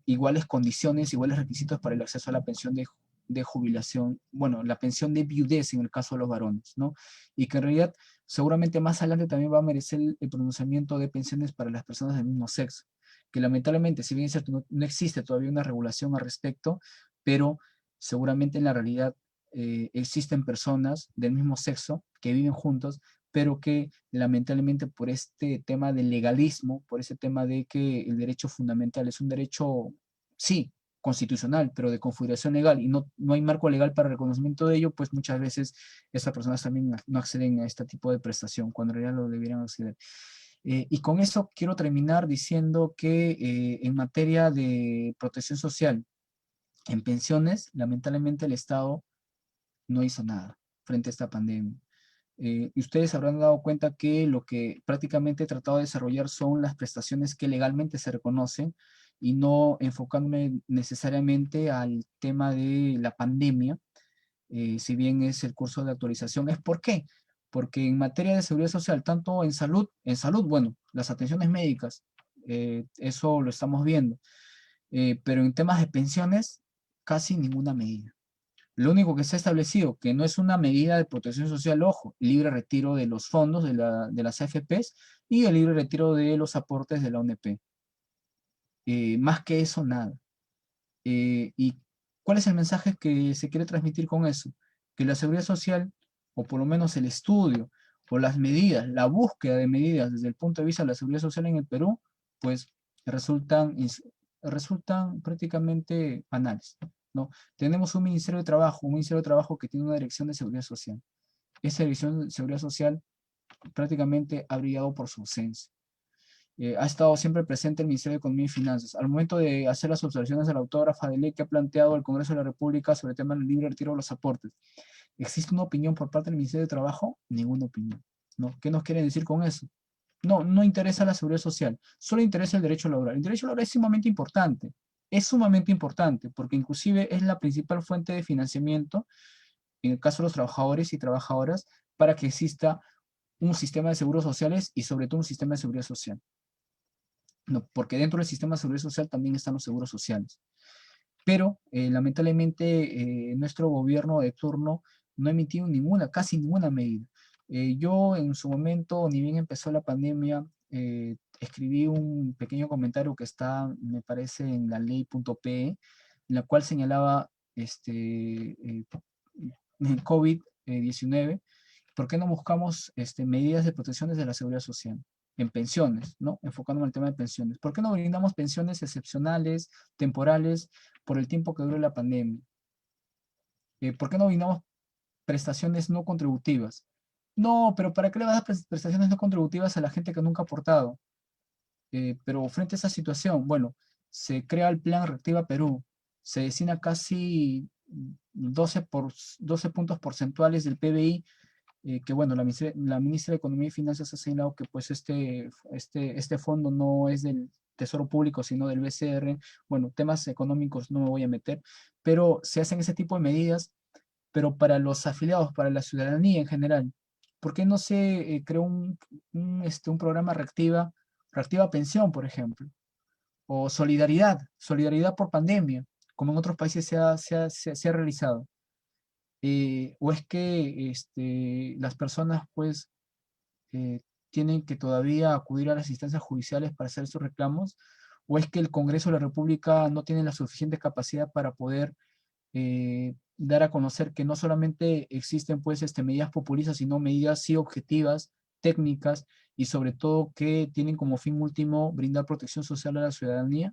iguales condiciones, iguales requisitos para el acceso a la pensión de jubilación, bueno, la pensión de viudez en el caso de los varones, ¿no? Y que en realidad seguramente más adelante también va a merecer el pronunciamiento de pensiones para las personas del mismo sexo, que lamentablemente, si bien es cierto, no existe todavía una regulación al respecto, pero seguramente en la realidad existen personas del mismo sexo que viven juntos, pero que lamentablemente por este tema del legalismo, por ese tema de que el derecho fundamental es un derecho, sí, constitucional, pero de configuración legal y no hay marco legal para el reconocimiento de ello, pues muchas veces estas personas también no acceden a este tipo de prestación cuando en realidad lo debieran acceder. Y con eso quiero terminar diciendo que en materia de protección social, en pensiones, lamentablemente el Estado no hizo nada frente a esta pandemia. Y ustedes habrán dado cuenta que lo que prácticamente he tratado de desarrollar son las prestaciones que legalmente se reconocen y no enfocándome necesariamente al tema de la pandemia, si bien es el curso de actualización. ¿Es por qué? Porque en materia de seguridad social, tanto en salud, bueno, las atenciones médicas, eso lo estamos viendo, pero en temas de pensiones, casi ninguna medida. Lo único que se ha establecido, que no es una medida de protección social, ojo, libre retiro de los fondos de las AFPs y el libre retiro de los aportes de la ONP. Más que eso, nada. ¿Y cuál es el mensaje que se quiere transmitir con eso? Que la seguridad social, o por lo menos el estudio, o las medidas, la búsqueda de medidas desde el punto de vista de la seguridad social en el Perú, pues resultan prácticamente banales, ¿no? Tenemos un Ministerio de Trabajo que tiene una dirección de seguridad social. Esa dirección de seguridad social prácticamente ha brillado por su ausencia. Ha estado siempre presente el Ministerio de Economía y Finanzas. Al momento de hacer las observaciones de la autógrafa de ley que ha planteado el Congreso de la República sobre el tema del libre retiro de los aportes, ¿existe una opinión por parte del Ministerio de Trabajo? Ninguna opinión, ¿no? ¿Qué nos quieren decir con eso? No, no interesa la seguridad social, solo interesa el derecho laboral. El derecho laboral es sumamente importante, porque inclusive es la principal fuente de financiamiento, en el caso de los trabajadores y trabajadoras, para que exista un sistema de seguros sociales y sobre todo un sistema de seguridad social. No, porque dentro del sistema de seguridad social también están los seguros sociales. Pero lamentablemente nuestro gobierno de turno no ha emitido casi ninguna medida. Yo en su momento, ni bien empezó la pandemia, escribí un pequeño comentario que está, me parece, en la ley.pe, en la cual señalaba COVID-19, ¿por qué no buscamos medidas de protección desde la seguridad social? En pensiones, ¿no? Enfocándome en el tema de pensiones. ¿Por qué no brindamos pensiones excepcionales, temporales, por el tiempo que dure la pandemia? ¿Por qué no brindamos prestaciones no contributivas? No, pero ¿para qué le vas a dar prestaciones no contributivas a la gente que nunca ha aportado? Pero frente a esa situación, bueno, se crea el Plan Reactiva Perú, se destina casi 12 puntos porcentuales del PBI, que bueno, la ministra de Economía y Finanzas ha señalado que pues este fondo no es del Tesoro Público, sino del BCR. Bueno, temas económicos no me voy a meter, pero se hacen ese tipo de medidas, pero para los afiliados, para la ciudadanía en general. ¿Por qué no se creó un programa Reactiva Pensión, por ejemplo? O Solidaridad por pandemia, como en otros países se ha realizado. O es que las personas pues tienen que todavía acudir a las instancias judiciales para hacer sus reclamos, o es que el Congreso de la República no tiene la suficiente capacidad para poder dar a conocer que no solamente existen pues medidas populistas, sino medidas sí objetivas, técnicas, y sobre todo que tienen como fin último brindar protección social a la ciudadanía.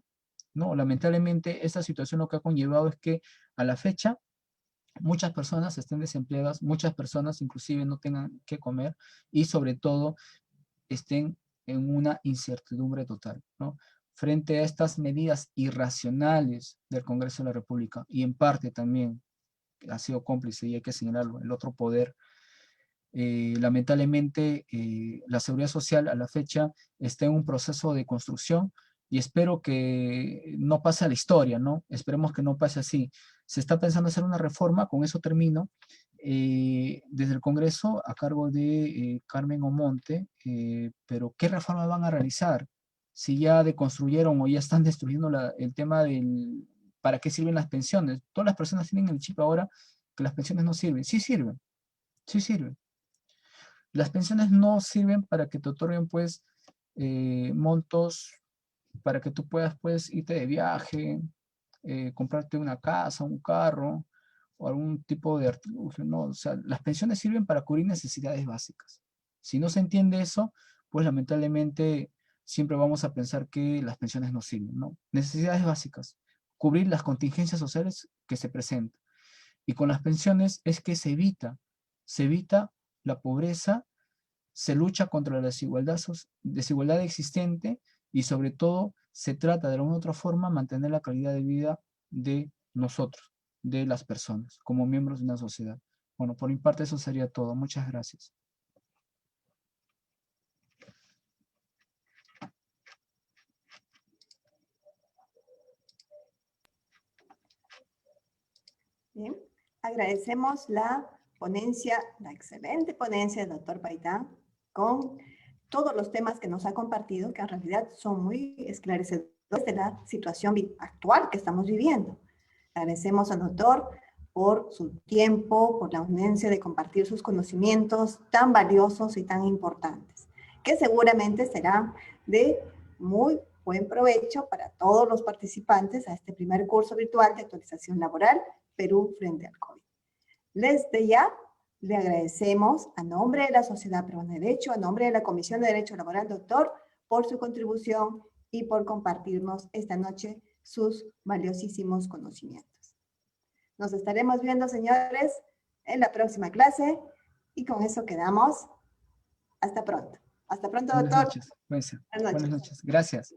No, lamentablemente esta situación lo que ha conllevado es que a la fecha muchas personas estén desempleadas, muchas personas inclusive no tengan que comer y sobre todo estén en una incertidumbre total, ¿no? Frente a estas medidas irracionales del Congreso de la República y en parte también ha sido cómplice y hay que señalarlo, el otro poder, lamentablemente la seguridad social a la fecha está en un proceso de construcción y espero que no pase a la historia, ¿no? Esperemos que no pase así. Se está pensando hacer una reforma, con eso termino, desde el Congreso a cargo de Carmen Omonte, pero ¿qué reforma van a realizar? Si ya deconstruyeron o ya están destruyendo el tema del para qué sirven las pensiones. Todas las personas tienen el chip ahora que las pensiones no sirven. Sí sirven, sí sirven. Las pensiones no sirven para que te otorguen pues montos para que tú puedas pues irte de viaje, comprarte una casa, un carro o algún tipo de artilugio, ¿no? O sea, las pensiones sirven para cubrir necesidades básicas. Si no se entiende eso, pues lamentablemente siempre vamos a pensar que las pensiones no sirven, ¿no? Necesidades básicas, cubrir las contingencias sociales que se presentan. Y con las pensiones es que se evita la pobreza se lucha contra la desigualdad existente y sobre todo se trata de alguna otra forma mantener la calidad de vida de nosotros, de las personas, como miembros de una sociedad. Bueno, por mi parte eso sería todo. Muchas gracias. Bien, agradecemos la ponencia, la excelente ponencia del doctor Paitán, con todos los temas que nos ha compartido, que en realidad son muy esclarecedores de la situación actual que estamos viviendo. Agradecemos al doctor por su tiempo, por la audiencia de compartir sus conocimientos tan valiosos y tan importantes, que seguramente serán de muy buen provecho para todos los participantes a este primer curso virtual de actualización laboral Perú frente al COVID. Desde ya le agradecemos a nombre de la Sociedad Peruana de Derecho, a nombre de la Comisión de Derecho Laboral, doctor, por su contribución y por compartirnos esta noche sus valiosísimos conocimientos. Nos estaremos viendo, señores, en la próxima clase y con eso quedamos. Hasta pronto. Hasta pronto, doctor. Buenas noches. Buenas noches. Gracias.